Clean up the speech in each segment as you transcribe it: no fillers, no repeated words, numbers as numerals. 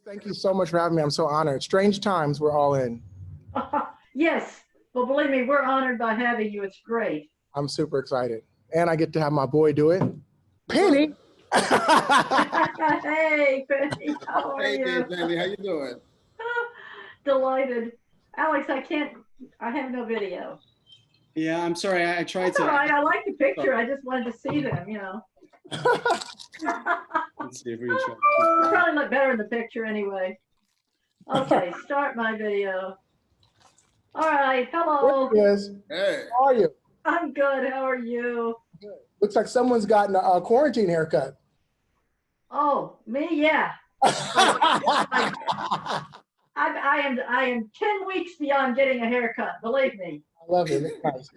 Thank you so much for having me. I'm so honored. Strange times we're all in. Yes, well, believe me, we're honored by having you. It's great. I'm super excited. And I get to have my boy do it. Penny! Hey, Penny, how are Hey, you? Penny, how you doing? Delighted. Alex, I have no video. Yeah, I'm sorry. I tried That's to. all right. I like the picture. I just wanted to see them, Let's see if we can try. You probably look better in the picture anyway. Okay, start my video. All right, hello. There he is. Hey. How are you? I'm good. How are you? Looks like someone's gotten a quarantine haircut. Oh, me? Yeah. I am 10 weeks beyond getting a haircut, believe me. I love it. It's nice.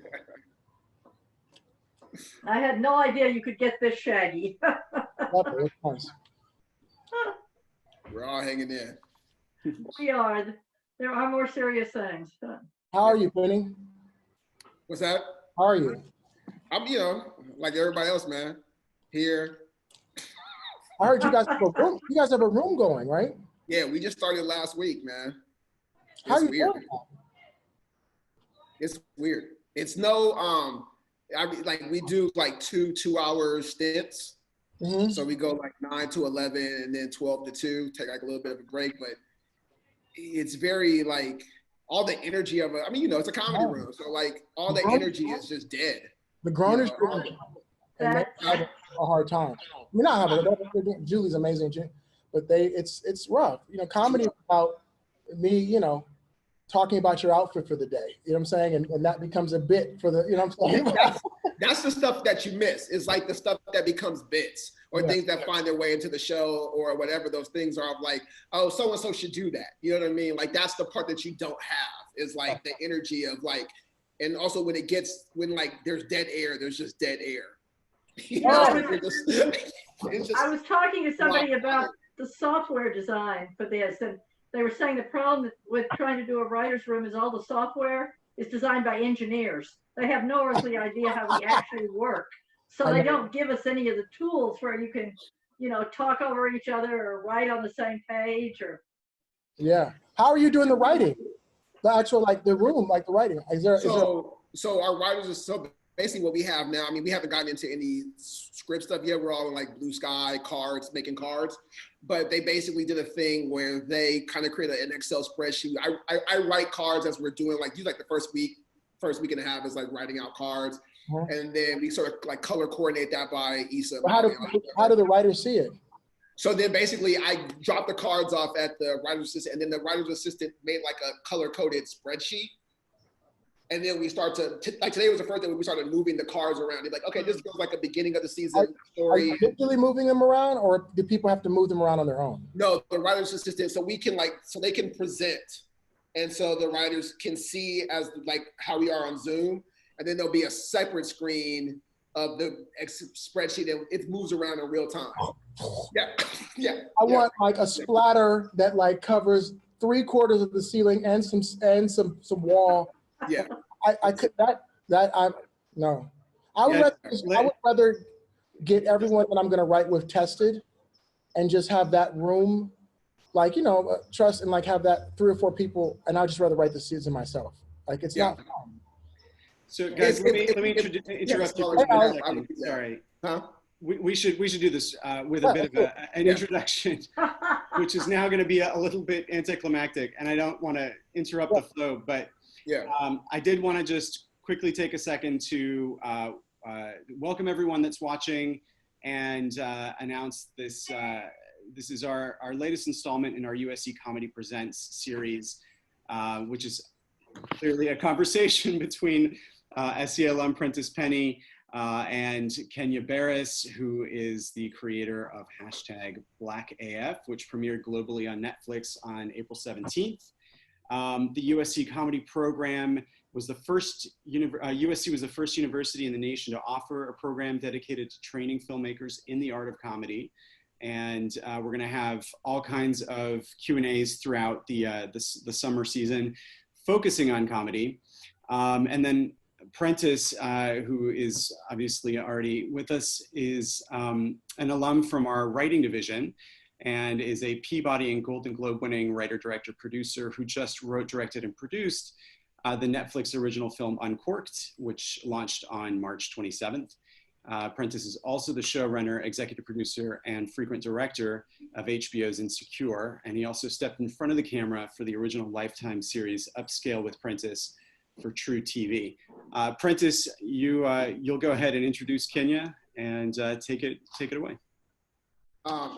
I had no idea you could get this shaggy. Love it. It's nice. We're all hanging in. We are. There are more serious things. How are you, Penny? What's that? How are you? I'm, like everybody else, man. Here. I heard you guys have a room. You guys have a room going, right? Yeah, we just started last week, man. How It's you weird. doing? It's weird. It's no we do like two-hour stints. Mm-hmm. So we go like 9 to 11 and then 12 to 2, take like a little bit of a break, but it's very like all the energy of it. I mean, it's a comedy room. So like all the energy is just dead. The grown is and they have a hard time. We're not having it. Julie's amazing, but it's rough. Comedy is about me, talking about your outfit for the day. You know what I'm saying? And that becomes a bit for the, what I'm saying? That's the stuff that you miss. It's like the stuff that becomes bits or things that find their way into the show or whatever those things are, of like, oh, so-and-so should do that. You know what I mean? Like that's the part that you don't have, is like the energy of like, and also when like there's dead air, there's just dead air. I was talking to somebody about the software design for this, and they were saying the problem with trying to do a writer's room is all the software is designed by engineers. They have no earthly idea how we actually work. So they don't give us any of the tools where you can, talk over each other or write on the same page or. Yeah. How are you doing the writing? The actual, like the room, like the writing. So our writers are so basically what we have now. I mean, we haven't gotten into any script stuff yet. We're all in like blue sky cards, making cards, but they basically did a thing where they kind of created an Excel spreadsheet. I write cards as we're doing, like usually like the first week and a half is like writing out cards. And then we sort of like color coordinate that by Issa. How do the writers see it? So then basically I dropped the cards off at the writer's assistant, and then the writer's assistant made like a color coded spreadsheet. And then we start like today was the first day when we started moving the cards around. They're like, okay, this feels like a beginning of the season story. Are you digitally moving them around, or do people have to move them around on their own? No, the writer's assistant, so we can so they can present. And so the writers can see as like how we are on Zoom. And then there'll be a separate screen of the spreadsheet and it moves around in real time. Yeah. I want like a splatter that like covers 3/4 of the ceiling and some wall. Yeah. I could no. I would rather get everyone that I'm gonna write with tested and just have that room, like, trust and like have that 3 or 4 people, and I'd just rather write the season myself. Like it's not fun. So guys, let me interrupt you for a second. Sorry. Huh? We should do this with a bit of an introduction, which is now going to be a little bit anticlimactic, and I don't want to interrupt the flow, but I did want to just quickly take a second to welcome everyone that's watching and announce this. This is our latest installment in our USC Comedy Presents series, which is clearly a conversation between SCA alum Prentice Penny and Kenya Barris, who is the creator of #BlackAF, which premiered globally on Netflix on April 17th. The USC comedy program was the first, USC was the first university in the nation to offer a program dedicated to training filmmakers in the art of comedy. And we're gonna have all kinds of Q&As throughout the summer season, focusing on comedy. And then Prentice, who is obviously already with us, is an alum from our writing division. and is a Peabody and Golden Globe winning writer, director, producer who just wrote, directed, and produced the Netflix original film Uncorked, which launched on March 27th. Prentice is also the showrunner, executive producer, and frequent director of HBO's Insecure, and he also stepped in front of the camera for the original Lifetime series Upscale with Prentice for True TV. Prentice, you'll go ahead and introduce Kenya and take it away.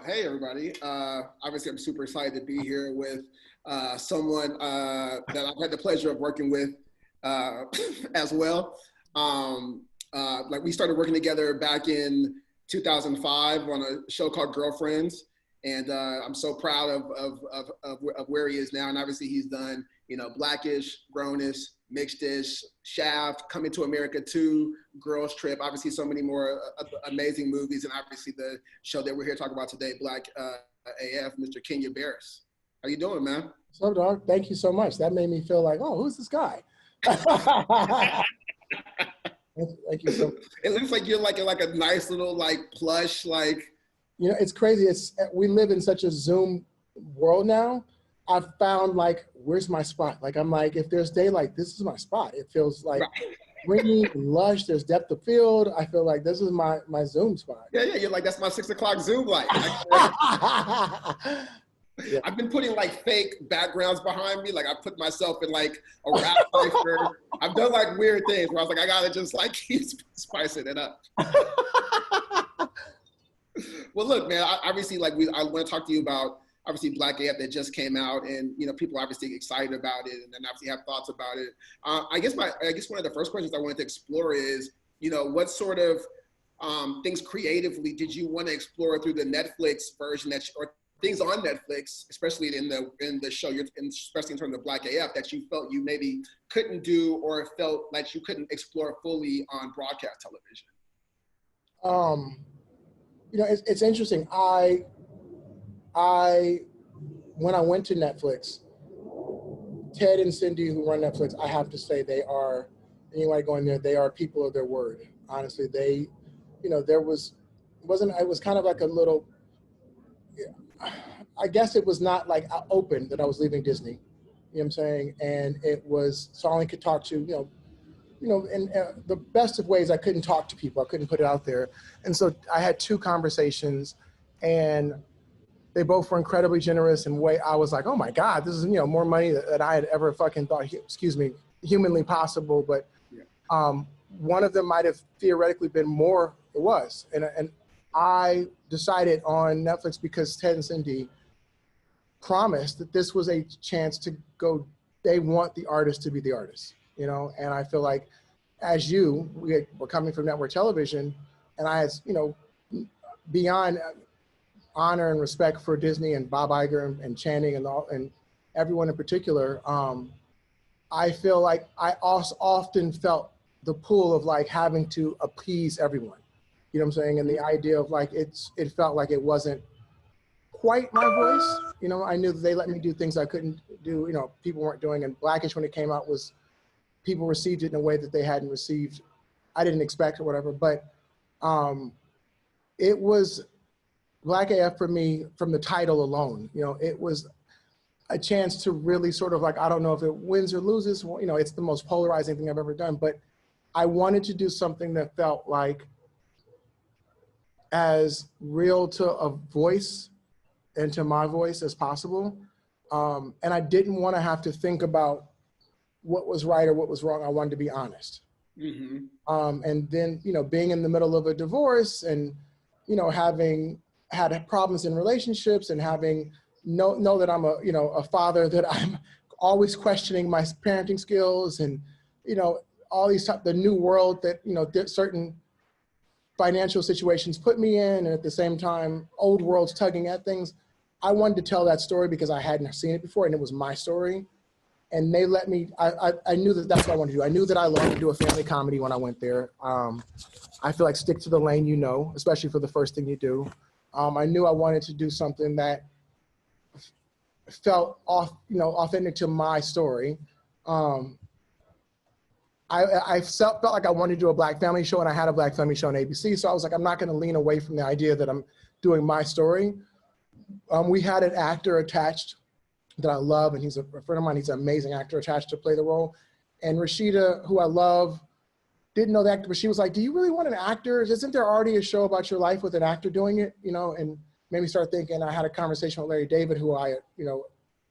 Hey everybody! Obviously, I'm super excited to be here with someone that I've had the pleasure of working with as well. Like we started working together back in 2005 on a show called Girlfriends, and I'm so proud of where he is now. And obviously, he's done Blackish, Grownish, Mixedish, Shaft, Coming to America 2, Girls Trip. Obviously, so many more amazing movies, and obviously the show that we're here talking about today, Black AF, Mr. Kenya Barris. How you doing, man? So, dog, thank you so much. That made me feel like, oh, who's this guy? Thank you so much. It looks like you're like a nice little plush it's crazy. We live in such a Zoom world now. I've found where's my spot? I'm like, if there's daylight, this is my spot. It feels like green and lush. There's depth of field. I feel like this is my Zoom spot. Yeah. You're like, that's my 6 o'clock Zoom light. Yeah. I've been putting fake backgrounds behind me. I put myself in a rap cipher. I've done weird things where I was like, I gotta just keep spicing it up. Well, look, man. Obviously, I want to talk to you about obviously Black AF that just came out, and people are obviously excited about it, and then obviously have thoughts about it. I guess one of the first questions I wanted to explore is, what sort of things creatively did you want to explore through the Netflix version or things on Netflix, especially in the show, especially in terms of Black AF, that you felt you maybe couldn't do or felt like you couldn't explore fully on broadcast television? It's interesting. When I went to Netflix, Ted and Cindy, who run Netflix, I have to say they are, anybody going there, they are people of their word. Honestly, it was kind of a little, I guess it was not open that I was leaving Disney, you know what I'm saying? And it was, so I only could talk to, in the best of ways, I couldn't talk to people. I couldn't put it out there. And so I had 2 conversations, and they both were incredibly generous in way I was like, oh my God, this is, more money that I had ever fucking thought, humanly possible. But one of them might have theoretically been more, it was. And I decided on Netflix because Ted and Cindy promised that this was a chance to go, they want the artist to be the artist, and I feel like as we're coming from network television, and I had, beyond honor and respect for Disney and Bob Iger and Channing and everyone in particular, I feel like I also often felt the pull of having to appease everyone. You know what I'm saying? And the idea of it felt like it wasn't quite my voice. I knew that they let me do things I couldn't do, people weren't doing. And Blackish, when it came out, people received it in a way that they hadn't received, I didn't expect or whatever. But it was Black AF for me from the title alone. It was a chance to really sort of I don't know if it wins or loses. It's the most polarizing thing I've ever done. But I wanted to do something that felt as real to a voice and to my voice as possible. And I didn't want to have to think about what was right or what was wrong. I wanted to be honest. Mm-hmm. And then, being in the middle of a divorce and, having had problems in relationships and having know that I'm a father, that I'm always questioning my parenting skills and, all these the new world that, certain financial situations put me in, and at the same time, old worlds tugging at things. I wanted to tell that story because I hadn't seen it before, and it was my story. And they let me, I knew that that's what I wanted to do. I knew that I loved to do a family comedy when I went there. I feel like stick to the lane, especially for the first thing you do. I knew I wanted to do something that felt authentic to my story. I felt like I wanted to do a Black family show, and I had a Black family show on ABC. So I was like, I'm not going to lean away from the idea that I'm doing my story. we had an actor attached that I love, and he's a friend of mine. He's an amazing actor attached to play the role. And Rashida, who I love, didn't know the actor, but she was like, do you really want an actor? Isn't there already a show about your life with an actor doing it? You know, and made me start thinking. I had a conversation with Larry David, who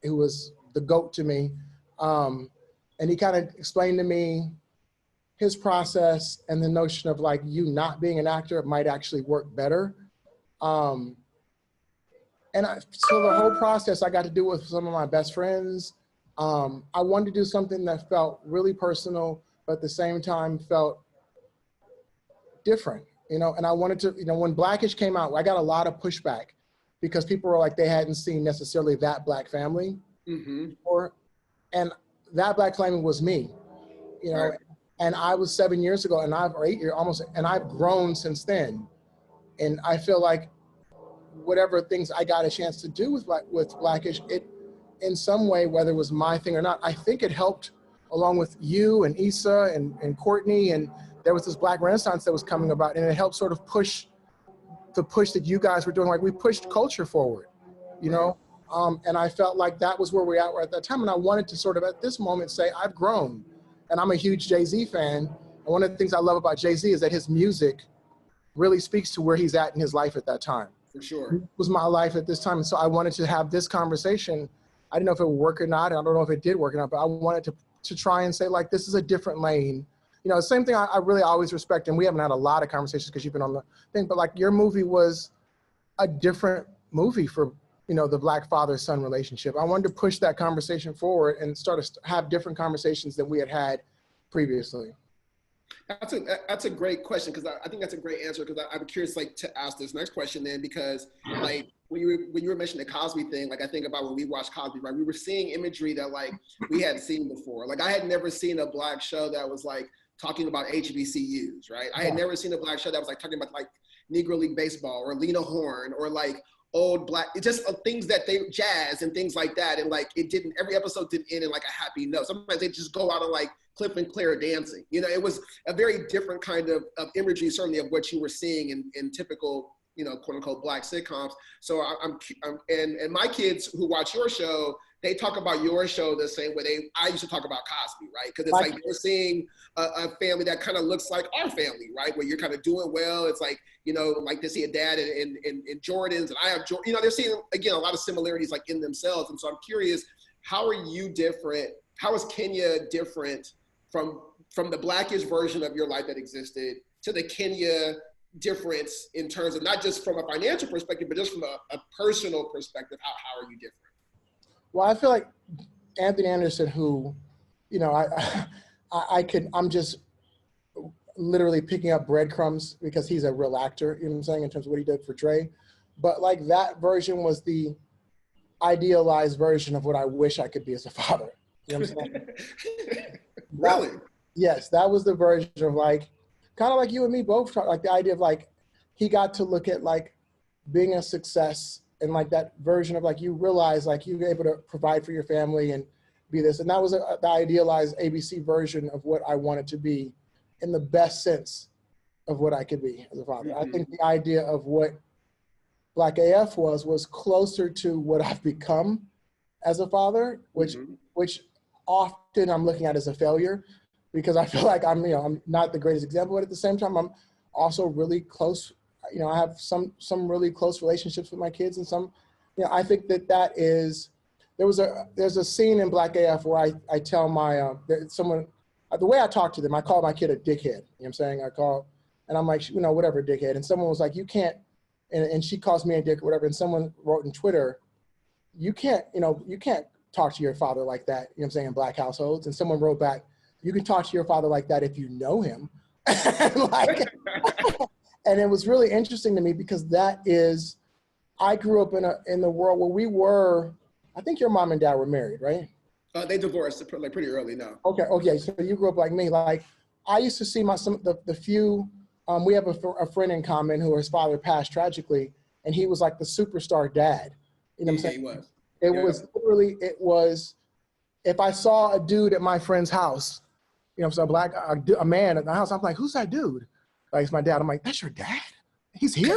who was the GOAT to me. And he kind of explained to me his process and the notion of like you not being an actor might actually work better. So the whole process I got to do with some of my best friends. I wanted to do something that felt really personal, but at the same time felt different, you know, and I wanted to, you know, when Blackish came out, I got a lot of pushback because people were like, they hadn't seen necessarily that Black family before. And that Black family was me, you know, and I was 7 years ago and or 8 years almost, and I've grown since then. And I feel like whatever things I got a chance to do with Blackish, it in some way, whether it was my thing or not, I think it helped along with you and Issa and Courtney, and there was this Black Renaissance that was coming about, and it helped sort of push the push that you guys were doing. Like we pushed culture forward, you know? And I felt like that was where we were at that time. And I wanted to sort of at this moment say, I've grown, and I'm a huge Jay-Z fan. And one of the things I love about Jay-Z is that his music really speaks to where he's at in his life at that time. For sure. It was my life at this time. And so I wanted to have this conversation. I didn't know if it would work or not. I don't know if it did work or not, but I wanted to try and say like, this is a different lane. You know, the same thing I really always respect, and we haven't had a lot of conversations because you've been on the thing, but like your movie was a different movie for, you know, the Black father-son relationship. I wanted to push that conversation forward and start to have different conversations than we had previously. That's a great question, because I think that's a great answer, because I'm curious like to ask this next question then, because like when you were mentioning the Cosby thing, like I think about when we watched Cosby, right? We were seeing imagery that like we hadn't seen before. Like I had never seen a Black show that was like talking about HBCUs, right? I had never seen a Black show that was like talking about like Negro League Baseball or Lena Horne or like old Black, it just things that they jazz and things like that. And like it didn't, every episode didn't end in like a happy note. Sometimes they just go out on like Cliff and Claire dancing. You know, it was a very different kind of imagery, certainly of what you were seeing in typical, you know, quote unquote Black sitcoms. So and my kids who watch your show, they talk about your show the same way I used to talk about Cosby, right? Because it's like they're seeing a family that kind of looks like our family, right? Where you're kind of doing well. It's like, you know, like they see a dad in Jordans, and I have Jordan. You know, they're seeing, again, a lot of similarities like in themselves. And so I'm curious, how are you different? How is Kenya different from the Blackish version of your life that existed to the Kenya difference in terms of not just from a financial perspective, but just from a personal perspective? How are you different? Well, I feel like Anthony Anderson, who, you know, I'm just literally picking up breadcrumbs because he's a real actor, you know what I'm saying, in terms of what he did for Dre. But like that version was the idealized version of what I wish I could be as a father. You know what I'm saying? Really? Yes, that was the version of like, kind of like you and me both, like the idea of like, he got to look at like being a success and like that version of like, you realize like you're able to provide for your family and be this. And that was the idealized ABC version of what I wanted to be in the best sense of what I could be as a father. I think the idea of what Black AF was closer to what I've become as a father, which often I'm looking at as a failure, because I feel like I'm not the greatest example, but at the same time, I'm also really close. You know, I have some really close relationships with my kids, and some, you know, I think that is, there's a scene in Black AF where I tell my, someone, the way I talk to them, I call my kid a dickhead, you know what I'm saying? And I'm like, you know, whatever, dickhead. And someone was like, you can't, and she calls me a dick or whatever. And someone wrote in Twitter, you can't talk to your father like that, you know what I'm saying, in Black households. And someone wrote back, you can talk to your father like that if you know him. And it was really interesting to me because I grew up in the world where we were, I think your mom and dad were married, right? They divorced like pretty early now. Okay. So you grew up like me. Like I used to see the few, we have a friend in common who his father passed tragically, and he was like the superstar dad. You know what I'm saying? He was. It was, if I saw a dude at my friend's house, you know, so a man at the house, I'm like, who's that dude? Like, it's my dad. I'm like, that's your dad? He's here?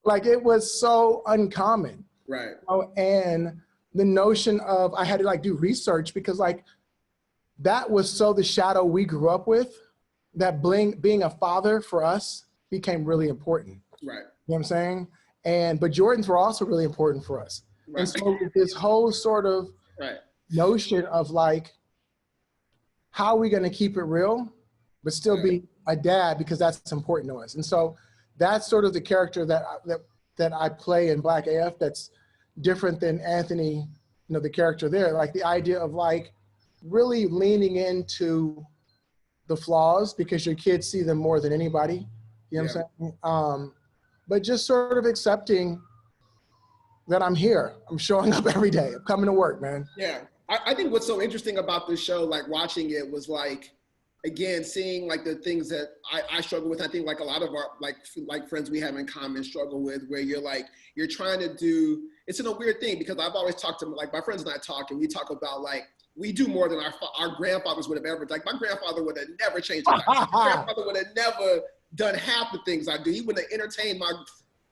Like it was so uncommon. Right. You know? And the notion of, I had to like do research because like that was so the shadow we grew up with, that being a father for us became really important. Right. You know what I'm saying? But Jordans were also really important for us. Right. And so this whole sort of notion of like, how are we going to keep it real, but still be a dad, because that's important to us. And so that's sort of the character that I play in Black AF that's different than Anthony, you know, the character there. Like the idea of like really leaning into the flaws because your kids see them more than anybody. You know what I'm saying? But just sort of accepting that I'm here. I'm showing up every day. I'm coming to work, man. Yeah. I think what's so interesting about this show, like watching it, was like, again, seeing like the things that I struggle with. I think like a lot of our like friends we have in common struggle with, where you're trying to do, it's in a weird thing because I've always talked to, like, my friends and I talk, and we talk about like, we do more than our grandfathers would have ever, like my grandfather would have never changed his life. My grandfather would have never done half the things I do. He would have entertained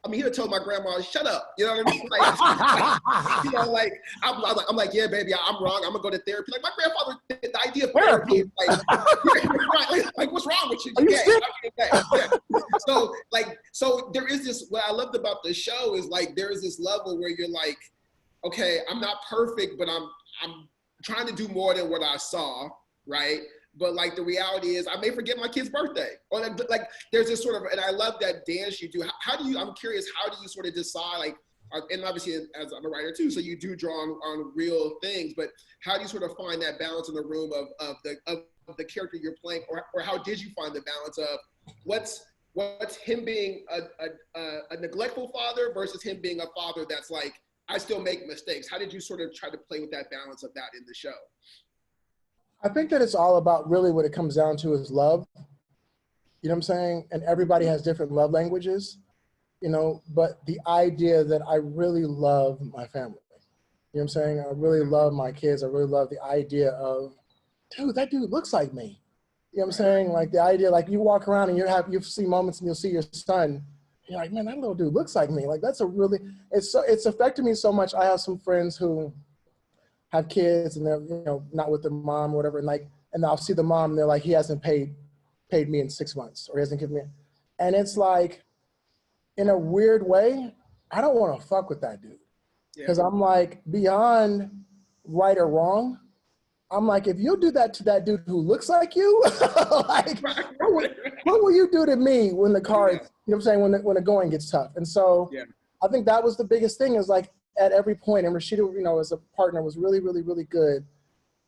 he would have told my grandma, shut up. You know what I mean? Like, you know, like, I'm like, yeah, baby, I'm wrong. I'm gonna go to therapy. Like my grandfather, the idea of therapy, like what's wrong with you? Yeah. So there is this, what I loved about the show is like, there is this level where you're like, okay, I'm not perfect, but I'm trying to do more than what I saw, right? But like the reality is I may forget my kid's birthday, or like there's this sort of, and I love that dance you do. I'm curious, how do you sort of decide, like, and obviously as I'm a writer too, so you do draw on real things, but how do you sort of find that balance in the room of the character you're playing, or how did you find the balance of what's him being a neglectful father versus him being a father that's like, I still make mistakes? How did you sort of try to play with that balance of that in the show? I think that it's all about, really what it comes down to is love. You know what I'm saying? And everybody has different love languages, you know, but the idea that I really love my family. You know what I'm saying? I really love my kids. I really love the idea of, dude, that dude looks like me. You know what I'm saying? Like the idea, like you walk around and you see moments and you'll see your son. You're like, man, that little dude looks like me. Like that's it's affected me so much. I have some friends who have kids and they're, you know, not with the mom or whatever. And I'll see the mom and they're like, he hasn't paid me in 6 months, or he hasn't given me. And it's like, in a weird way, I don't want to fuck with that dude. Because I'm like, beyond right or wrong, I'm like, if you do that to that dude who looks like you, like, what will you do to me when the car, you know what I'm saying, when the going gets tough? And so I think that was the biggest thing, is like, at every point, and Rashida, you know, as a partner, was really, really, really good.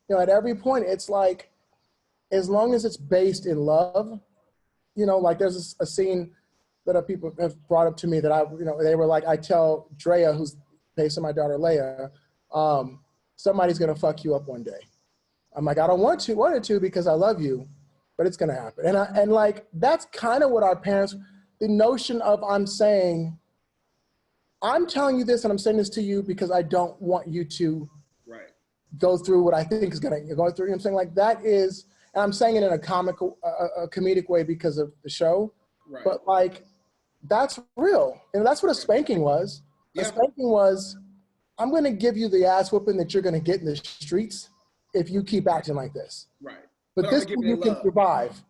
You know, at every point, it's like, as long as it's based in love, you know, like there's a scene that people have brought up to me that they were like, I tell Drea, who's based on my daughter Leia, somebody's gonna fuck you up one day. I'm like, I don't want it to because I love you, but it's gonna happen. And like, that's kind of what our parents, the notion of, I'm telling you this and I'm saying this to you because I don't want you to go through what I think is going to go through. You know what I'm saying? Like that is, and I'm saying it in a comedic way because of the show, but like, that's real. And that's what a spanking was. A spanking was, I'm going to give you the ass whooping that you're going to get in the streets if you keep acting like this. Right. But this one you can survive.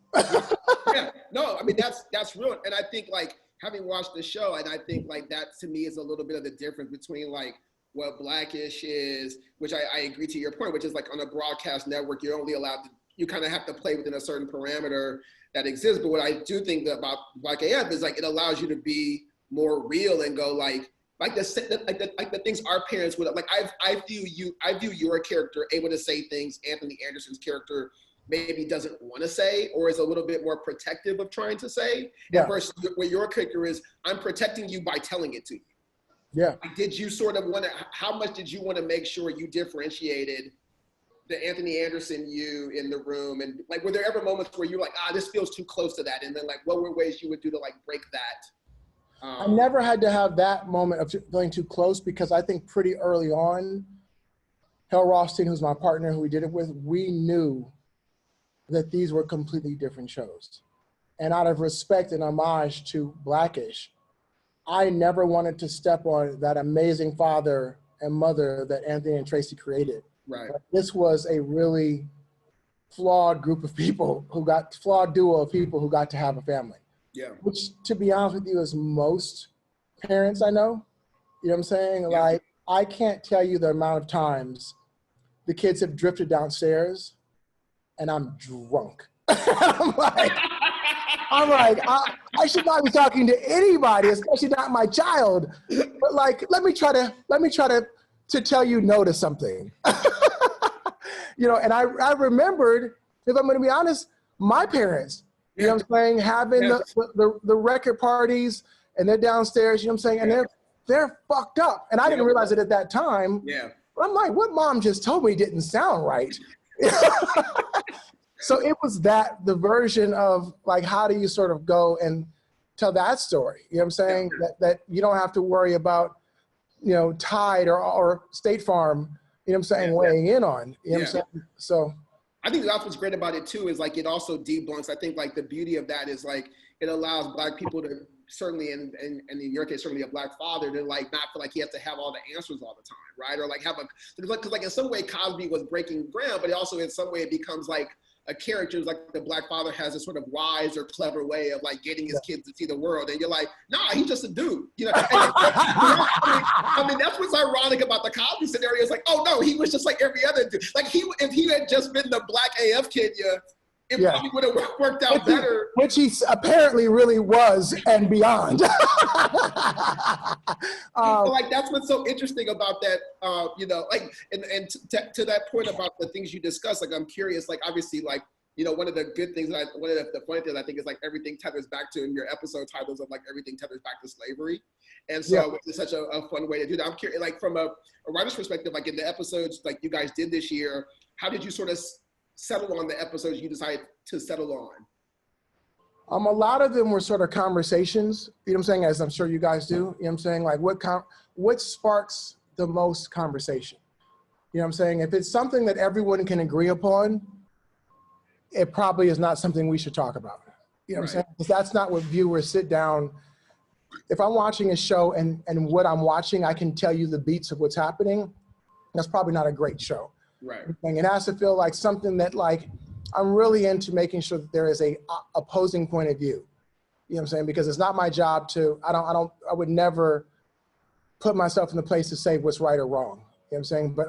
No, I mean, that's real. And I think like, having watched the show, and I think like that to me is a little bit of the difference between like what Blackish is, which I agree to your point, which is like on a broadcast network, you're only allowed to, you kind of have to play within a certain parameter that exists. But what I do think about Black AF is like, it allows you to be more real and go like the things our parents would, like I view your character able to say things Anthony Anderson's character maybe doesn't want to say, or is a little bit more protective of trying to say. And versus where your character is, I'm protecting you by telling it to you. Yeah. Did you sort of want to, how much did you want to make sure you differentiated the Anthony Anderson you in the room? And like, were there ever moments where you're like, this feels too close to that? And then like, what were ways you would do to like break that? I never had to have that moment of going too close, because I think pretty early on, Hal Rothstein, who's my partner who we did it with, we knew that these were completely different shows. And out of respect and homage to Blackish, I never wanted to step on that amazing father and mother that Anthony and Tracy created. Right. But this was a really flawed group of people flawed duo of people who got to have a family. Yeah. Which, to be honest with you, is most parents I know. You know what I'm saying? Yeah. Like, I can't tell you the amount of times the kids have drifted downstairs and I'm drunk. I'm like, I should not be talking to anybody, especially not my child. But like, let me try to tell you no to something. You know, and I remembered, if I'm going to be honest, my parents, you know what I'm saying, having the record parties, and they're downstairs, you know what I'm saying, and they're fucked up. And I didn't realize it at that time. Yeah. But I'm like, what mom just told me didn't sound right. So it was the version of like, how do you sort of go and tell that story? You know what I'm saying? That you don't have to worry about, you know, Tide or State Farm, you know what I'm saying, weighing in on. You know what I'm saying? So I think that's what's great about it too, is like it also debunks. I think like the beauty of that is like it allows Black people to certainly, and in your case, certainly a Black father, to like not feel like he has to have all the answers all the time, right? Or like have because like in some way Cosby was breaking ground, but also in some way it becomes like a character, like the Black father has a sort of wise or clever way of like getting his kids to see the world, and you're like, nah, he's just a dude, you know. I mean, that's what's ironic about the Cosby scenario. It's like, oh no, he was just like every other dude. Like if he had just been the Black AF kid, it probably would have worked out better. Which he apparently really was, and beyond. Like that's what's so interesting about that, you know, like, and to that point about the things you discussed, like I'm curious, like obviously, like, you know, one of the good things, one of the funny things I think is like everything tethers back to, in your episode titles of like everything tethers back to slavery. And so it's such a fun way to do that. I'm curious, like from a writer's perspective, like in the episodes like you guys did this year, how did you sort of settle on the episodes you decided to settle on? A lot of them were sort of conversations, you know what I'm saying, as I'm sure you guys do, you know what I'm saying, like what sparks the most conversation? You know what I'm saying? If it's something that everyone can agree upon, it probably is not something we should talk about. You know what I'm saying? Because that's not what viewers sit down. If I'm watching a show and what I'm watching, I can tell you the beats of what's happening, that's probably not a great show. Right. It has to feel like something that like, I'm really into making sure that there is a opposing point of view. You know what I'm saying? Because it's not my job to, I would never put myself in the place to say what's right or wrong. You know what I'm saying? But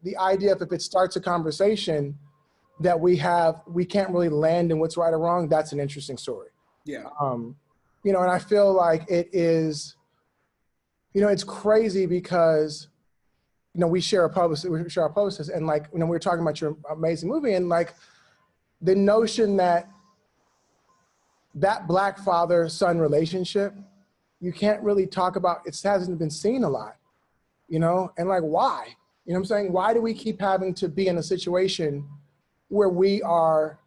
the idea of if it starts a conversation that we can't really land in what's right or wrong, that's an interesting story. Yeah. You know, and I feel like it is, you know, it's crazy because, you know, we share our publicist, and like, you know, we were talking about your amazing movie, and like the notion that Black father-son relationship, you can't really talk about, it hasn't been seen a lot, you know, and like, why? You know what I'm saying? Why do we keep having to be in a situation where we are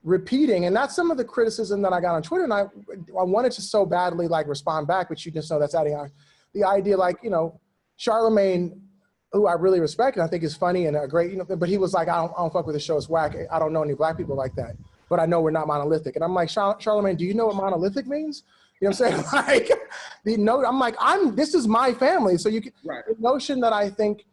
repeating? And that's some of the criticism that I got on Twitter, and I wanted to so badly like respond back, but you just know that's adding on. The idea, like, you know, Charlemagne, who I really respect and I think is funny and a great, you know, but he was like, I don't fuck with the show, it's whack. I don't know any Black people like that, but I know we're not monolithic. And I'm like, Charlemagne, do you know what monolithic means? You know what I'm saying? Like, I'm like, this is my family. So you can, the notion that I think,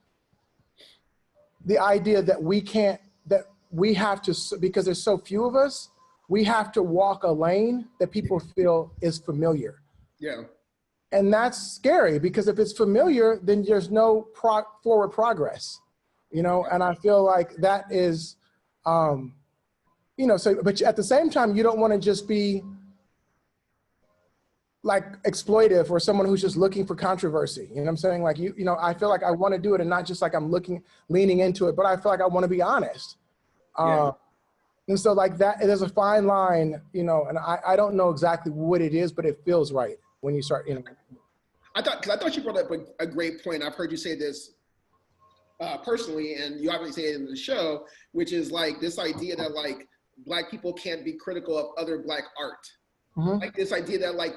the idea that we have to, because there's so few of us, we have to walk a lane that people feel is familiar. Yeah. And that's scary, because if it's familiar, then there's no forward progress, you know? And I feel like that is, you know, so, but at the same time, you don't want to just be like exploitive or someone who's just looking for controversy. You know what I'm saying? Like, you know, I feel like I want to do it, and not just like I'm leaning into it, but I feel like I want to be honest. And so like that, there's a fine line, you know, and I don't know exactly what it is, but it feels right when you start, you know. I thought you brought up a great point. I've heard you say this personally, and you obviously say it in the show, which is like this idea that like Black people can't be critical of other Black art. Mm-hmm. Like this idea that like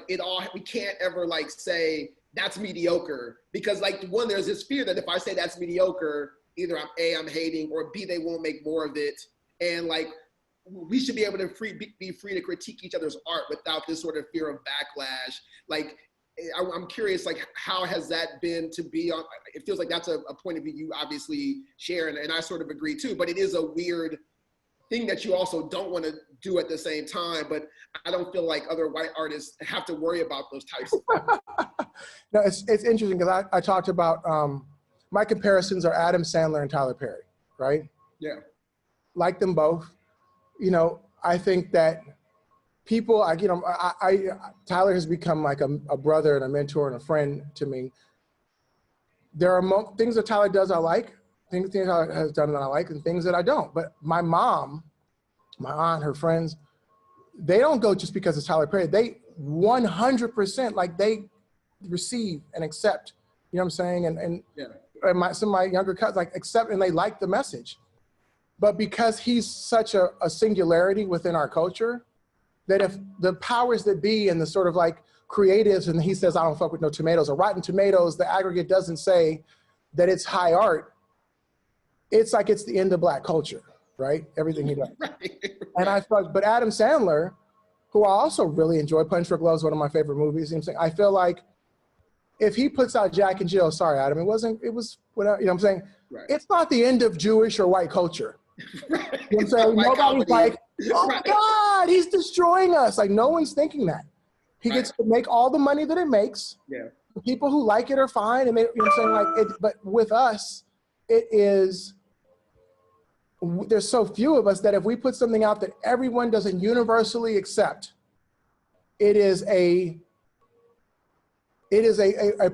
we can't ever like say that's mediocre, because like one, there's this fear that if I say that's mediocre, either I'm hating, or B, they won't make more of it. And like, we should be able to be free to critique each other's art without this sort of fear of backlash. Like, I'm curious, like, how has that been to be on? It feels like that's a point of view you obviously share, and I sort of agree too. But it is a weird thing that you also don't want to do at the same time. But I don't feel like other white artists have to worry about those types of things. No, it's interesting because I talked about my comparisons are Adam Sandler and Tyler Perry, right? Yeah. Like them both. You know, I think that people, Tyler has become like a brother and a mentor and a friend to me. There are things that Tyler does I like, things Tyler has done that I like, and things that I don't. But my mom, my aunt, her friends, they don't go just because it's Tyler Perry. They 100%, like, they receive and accept, you know what I'm saying? And some of my younger cousins, like, accept, and they like the message. But because he's such a singularity within our culture, that if the powers that be and the sort of like creatives, and he says, I don't fuck with no tomatoes, or Rotten Tomatoes, the aggregate doesn't say that it's high art, it's like it's the end of Black culture, right? Everything he does. Right. And I thought, but Adam Sandler, who I also really enjoy, Punch Drunk Love is one of my favorite movies. You know what I'm saying? I feel like if he puts out Jack and Jill, sorry, Adam, it was whatever, you know what I'm saying? Right. It's not the end of Jewish or white culture. Right. You know what I'm saying? Nobody's like, oh my God, he's destroying us. Like, no one's thinking that. He gets to make all the money that it makes. Yeah. The people who like it are fine. And they, you know what I'm saying? Like, but with us, it is, there's so few of us that if we put something out that everyone doesn't universally accept, it is a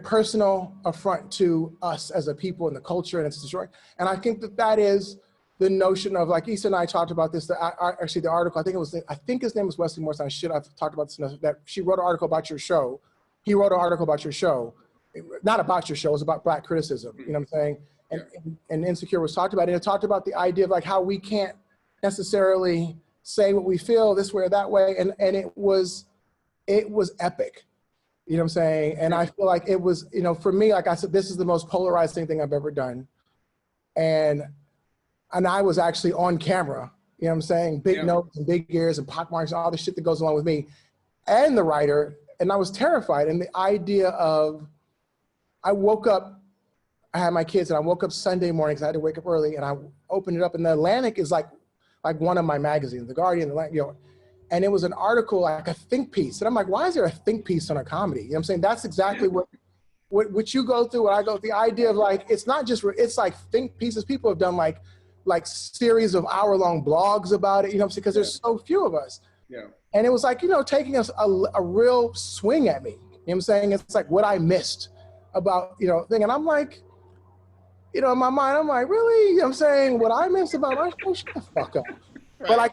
personal affront to us as a people and the culture, and it's destroying. And I think that is the notion of, like, Issa and I talked about this, actually the article, I think his name was Wesley Morrison, I've talked about this, that she wrote an article about your show. He wrote an article about your show, not about your show, it was about Black criticism, you know what I'm saying? And Insecure was talked about it. It talked about the idea of like how we can't necessarily say what we feel this way or that way. And it was epic. You know what I'm saying? And I feel like it was, you know, for me, like I said, this is the most polarizing thing I've ever done. And I was actually on camera, you know what I'm saying? Big notes and big ears and pockmarks and all the shit that goes along with me and the writer. And I was terrified. And the idea of, I woke up, I had my kids and I woke up Sunday morning because I had to wake up early, and I opened it up, and the Atlantic is like one of my magazines, The Guardian, you know, and it was an article, like a think piece. And I'm like, why is there a think piece on a comedy? You know what I'm saying? That's exactly what you go through, what I go through, the idea of like, it's not just, it's like think pieces. People have done like series of hour-long blogs about it, you know what I'm saying? Because there's so few of us. Yeah. And it was like, you know, taking us a real swing at me. You know what I'm saying? It's like what I missed about, you know, thing. And I'm like, you know, in my mind, I'm like, really? You know what I'm saying? What I missed about my show? Shut the fuck up. Right. But like,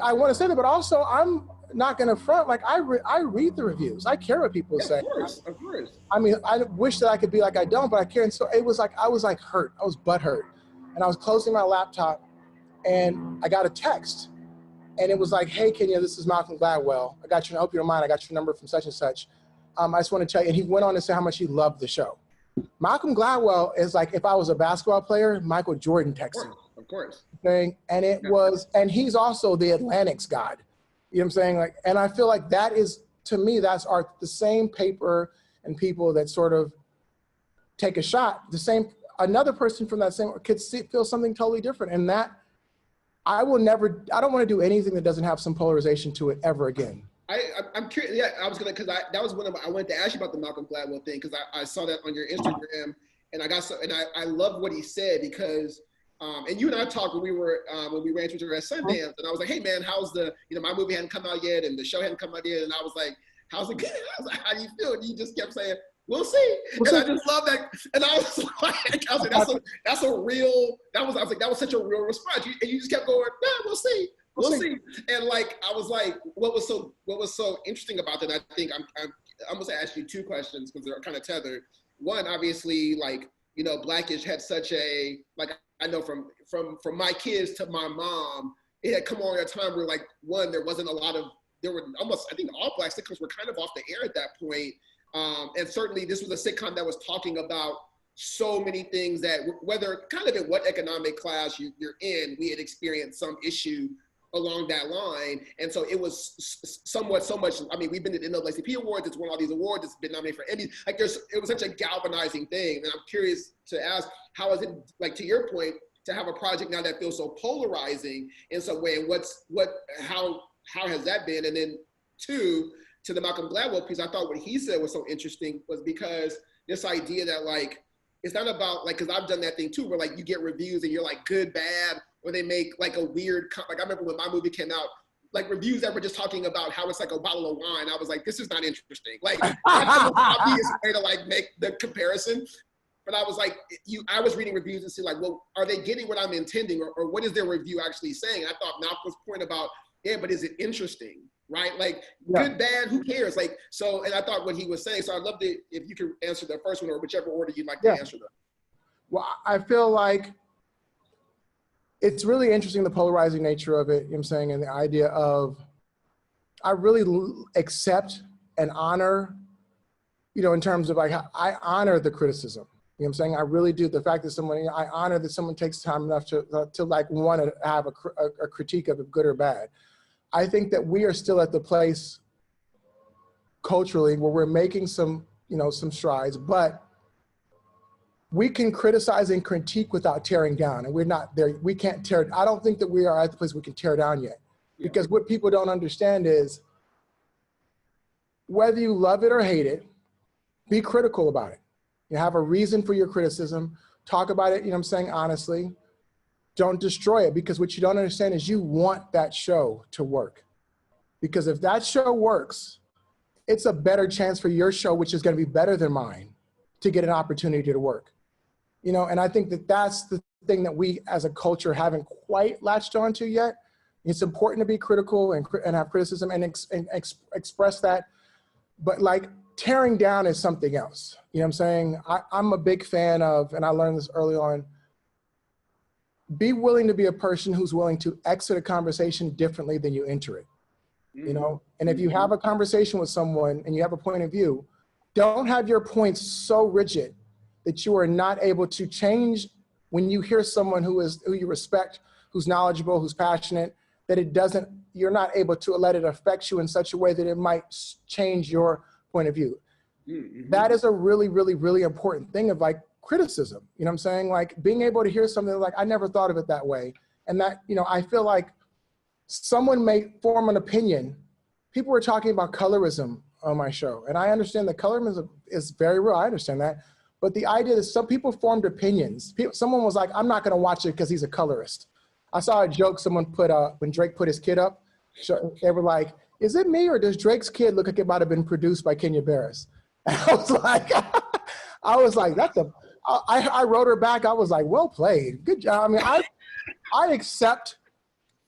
I want to say that, but also I'm not going to front. Like, I read the reviews. I care what people say. Of course. I mean, I wish that I could be like I don't, but I care. And so it was like, I was like hurt. I was butthurt. And I was closing my laptop, and I got a text. And it was like, hey, Kenya, this is Malcolm Gladwell. I got your, I hope you don't mind. I got your number from such and such. I just want to tell you. And he went on to say how much he loved the show. Malcolm Gladwell is like, if I was a basketball player, Michael Jordan texted. Of course. Thing. And it was, and he's also the Atlantic's God. You know what I'm saying? Like, and I feel like that is, to me, that's art. The same paper and people that sort of take a shot, the same, another person from that same could feel something totally different. And that, I don't want to do anything that doesn't have some polarization to it ever again. I'm curious. Yeah, I was gonna, because that was one of I wanted to ask you about the Malcolm Gladwell thing, because I saw that on your Instagram, and I love what he said, because and you and I talked when we ran through at Sundance, and I was like, hey man, how's the, you know, my movie hadn't come out yet and the show hadn't come out yet, and I was like, how's it going? I was like, how do you feel? And you just kept saying, we'll see. And I just love that. And I was like, I was like, that's a real, I was like, that was such a real response. And you just kept going, yeah, we'll see. We'll see. And like, I was like, what was so interesting about that? I think I'm gonna ask you two questions because they're kind of tethered. One, obviously, like, you know, Blackish had such a, like, I know from my kids to my mom, it had come on at a time where, like, one, there wasn't a lot of, there were almost, I think all Black sitcoms were kind of off the air at that point. And certainly this was a sitcom that was talking about so many things that, whether kind of in what economic class you're in, we had experienced some issue along that line. And so it was somewhat so much, I mean, we've been at the NAACP Awards, it's won all these awards, it's been nominated for Emmys. Like it was such a galvanizing thing. And I'm curious to ask, how is it, like to your point, to have a project now that feels so polarizing in some way, and how has that been? And then two, to the Malcolm Gladwell piece, I thought what he said was so interesting was because this idea that like, it's not about like, cause I've done that thing too, where like you get reviews and you're like good, bad, or they make like a weird, like I remember when my movie came out, like reviews that were just talking about how it's like a bottle of wine. I was like, this is not interesting. Like that's the most obvious way to like make the comparison. But I was like, I was reading reviews and see like, well, are they getting what I'm intending, or what is their review actually saying? And I thought Malcolm's point about, yeah, but is it interesting, right? Like good, bad, who cares? Like, so, and I thought what he was saying, so I'd love to, if you could answer the first one or whichever order you'd like to answer them. Well, I feel like it's really interesting, the polarizing nature of it, you know what I'm saying, and the idea of, I really accept and honor, you know, in terms of like, I honor the criticism. You know what I'm saying? I really do. The fact that I honor that someone takes time enough to like want to have a critique of it, good or bad. I think that we are still at the place culturally where we're making some, you know, some strides, but we can criticize and critique without tearing down, and we're not there. We can't tear. I don't think that we are at the place we can tear down yet, because what people don't understand is whether you love it or hate it, be critical about it. You have a reason for your criticism. Talk about it, you know what I'm saying, honestly. Don't destroy it, because what you don't understand is you want that show to work. Because if that show works, it's a better chance for your show, which is going to be better than mine, to get an opportunity to work. You know, and I think that that's the thing that we as a culture haven't quite latched onto yet. It's important to be critical and have criticism and express that. But like, tearing down is something else. You know what I'm saying? I'm a big fan of, and I learned this early on, be willing to be a person who's willing to exit a conversation differently than you enter it. You know? And if you have a conversation with someone and you have a point of view, don't have your points so rigid that you are not able to change when you hear someone who you respect, who's knowledgeable, who's passionate, that you're not able to let it affect you in such a way that it might change your point of view. That is a really, really, really important thing of like criticism. You know what I'm saying? Like being able to hear something like, I never thought of it that way. And that, you know, I feel like someone may form an opinion. People were talking about colorism on my show. And I understand that colorism is very real. I understand that. But the idea that some people formed opinions. Someone was like, I'm not going to watch it because he's a colorist. I saw a joke someone put when Drake put his kid up. They were like, is it me, or does Drake's kid look like it might have been produced by Kenya Barris? And I was like, I wrote her back. I was like, well played. Good job. I mean, I accept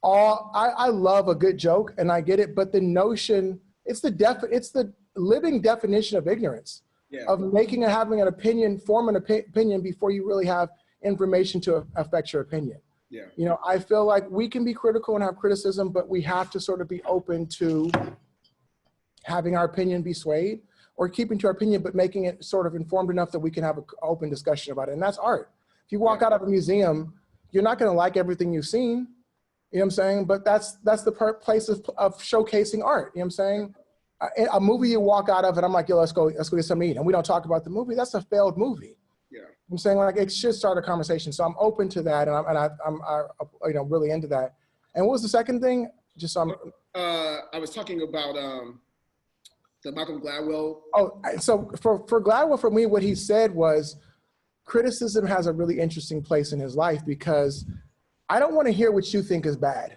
I love a good joke, and I get it. But the notion, it's the living definition of ignorance, of having an opinion, form an opinion before you really have information to affect your opinion. Yeah. You know, I feel like we can be critical and have criticism, but we have to sort of be open to having our opinion be swayed, or keeping to our opinion, but making it sort of informed enough that we can have an open discussion about it. And that's art. If you walk out of a museum, you're not going to like everything you've seen. You know what I'm saying? But that's the place of showcasing art. You know what I'm saying? A movie you walk out of and I'm like, yo, let's go get something to eat. And we don't talk about the movie. That's a failed movie. Yeah. I'm saying, like, it should start a conversation. So I'm open to that, and I'm you know, really into that. And what was the second thing? Just I was talking about the Malcolm Gladwell. Oh, so for Gladwell, for me, what he said was, criticism has a really interesting place in his life, because I don't want to hear what you think is bad.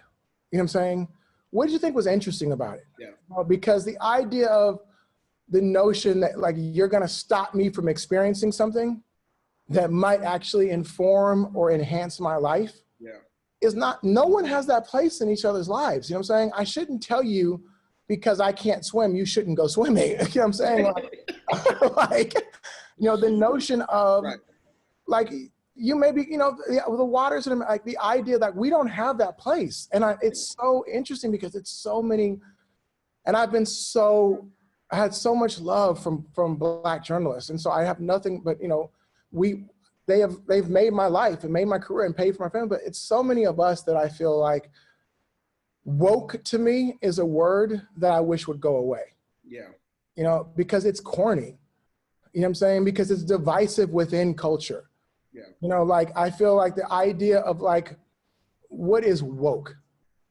You know what I'm saying? What did you think was interesting about it? Yeah. Because the idea of the notion that like you're going to stop me from experiencing something that might actually inform or enhance my life is not, no one has that place in each other's lives. You know what I'm saying? I shouldn't tell you because I can't swim, you shouldn't go swimming. You know what I'm saying? Like, you know, the notion of like, you maybe, you know, the waters and like the idea that we don't have that place. And it's so interesting because it's so many, and I had so much love from Black journalists. And so I have nothing but, you know, they've made my life and made my career and paid for my family, but it's so many of us that I feel like woke to me is a word that I wish would go away. Yeah. You know, because it's corny. You know what I'm saying? Because it's divisive within culture. Yeah. You know, like I feel like the idea of like, what is woke?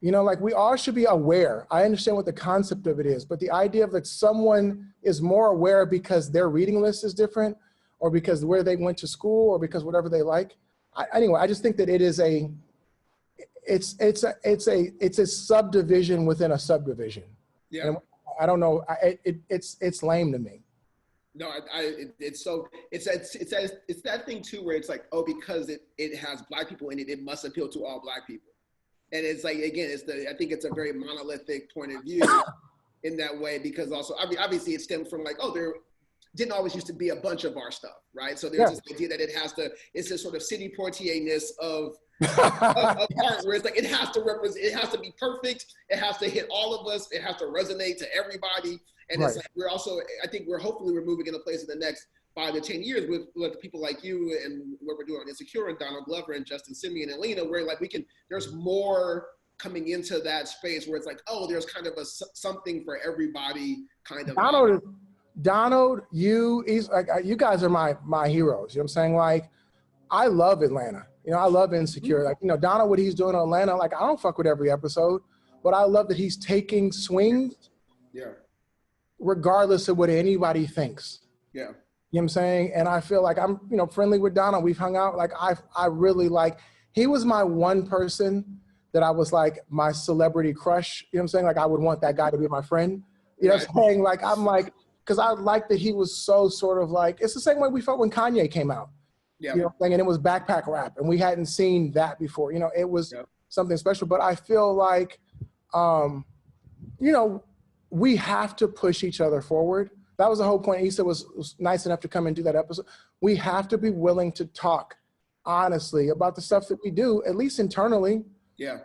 You know, like we all should be aware. I understand what the concept of it is, but the idea of like someone is more aware because their reading list is different, or because where they went to school, or because whatever they like. Anyway, I just think that it is it's a subdivision within a subdivision. Yeah. And I don't know. It's lame to me. No, it's that thing too, where it's like, oh, because it has Black people in it, it must appeal to all Black people. And it's like, again, I think it's a very monolithic point of view in that way, because also, I mean, obviously it stems from like, oh, there didn't always used to be a bunch of our stuff, right? So there's this idea that it's this sort of city portier-ness of art, where it's like, it has to represent, it has to be perfect, it has to hit all of us, it has to resonate to everybody. And it's like, I think hopefully we're moving in a place in the next 5 to 10 years with people like you and what we're doing on Insecure and Donald Glover and Justin Simeon and Lena, where like there's more coming into that space where it's like, oh, there's kind of something for everybody kind of. Donald, he's like, you guys are my heroes. You know what I'm saying? Like, I love Atlanta. You know, I love Insecure. Like, you know, Donald, what he's doing in Atlanta, like, I don't fuck with every episode, but I love that he's taking swings. Yeah. Regardless of what anybody thinks. Yeah. You know what I'm saying? And I feel like I'm, you know, friendly with Donald. We've hung out. Like, I really like, he was my one person that I was like my celebrity crush. You know what I'm saying? Like, I would want that guy to be my friend. You know what I'm saying? Like, I'm like, because I like that he was so sort of like, it's the same way we felt when Kanye came out. Yeah. You know what I'm saying? And it was backpack rap. And we hadn't seen that before. You know, it was something special. But I feel like, you know, we have to push each other forward. That was the whole point. Issa was nice enough to come and do that episode. We have to be willing to talk honestly about the stuff that we do, at least internally. Yeah.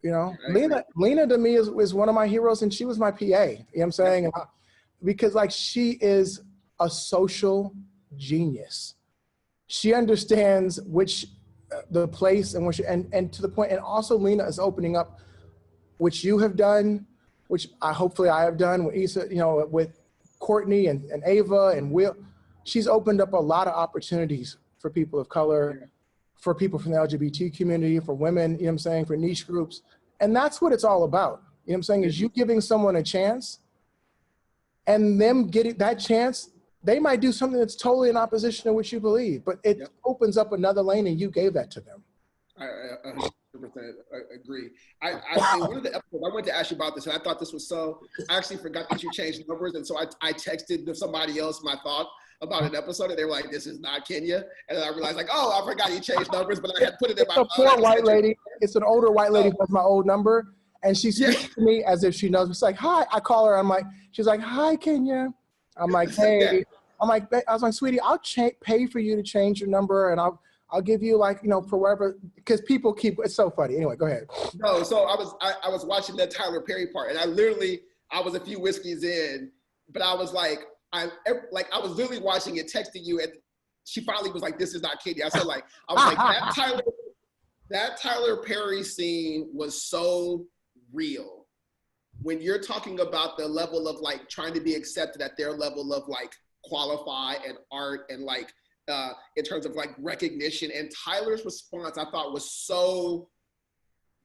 You know, Lena to me is one of my heroes, and she was my PA. You know what I'm saying? Yeah. Because like, she is a social genius. She understands the place and and to the point, and also Lena is opening up, which you have done, which hopefully I have done with Issa, you know, with Courtney and Ava and Will. She's opened up a lot of opportunities for people of color, for people from the LGBT community, for women, you know what I'm saying, for niche groups. And that's what it's all about. You know what I'm saying, is you giving someone a chance, and them getting that chance, they might do something that's totally in opposition to what you believe, but it opens up another lane, and you gave that to them. I 100% agree. In one of the episodes, I wanted to ask you about this, and I thought this was I actually forgot that you changed numbers, and so I texted somebody else my thought about an episode, and they were like, "This is not Kenya," and then I realized, like, oh, I forgot you changed numbers, but I had put it in my. It's a poor white lady. It's an older white lady who has my old number, and she speaks to me as if she knows. It's like, "Hi," I call her. I'm like, she's like, "Hi, Kenya." I'm like, "Hey," I was like, "Sweetie, I'll pay for you to change your number, and I'll give you, like, you know, for wherever," because people it's so funny. Anyway, go ahead. No, so I was watching that Tyler Perry part, and I was a few whiskeys in, but I was like, I was literally watching it, texting you, and she finally was like, "This is not Katie." I was like, that Tyler Perry scene was so real. When you're talking about the level of like trying to be accepted at their level of like qualify and art and like in terms of like recognition, and Tyler's response I thought was so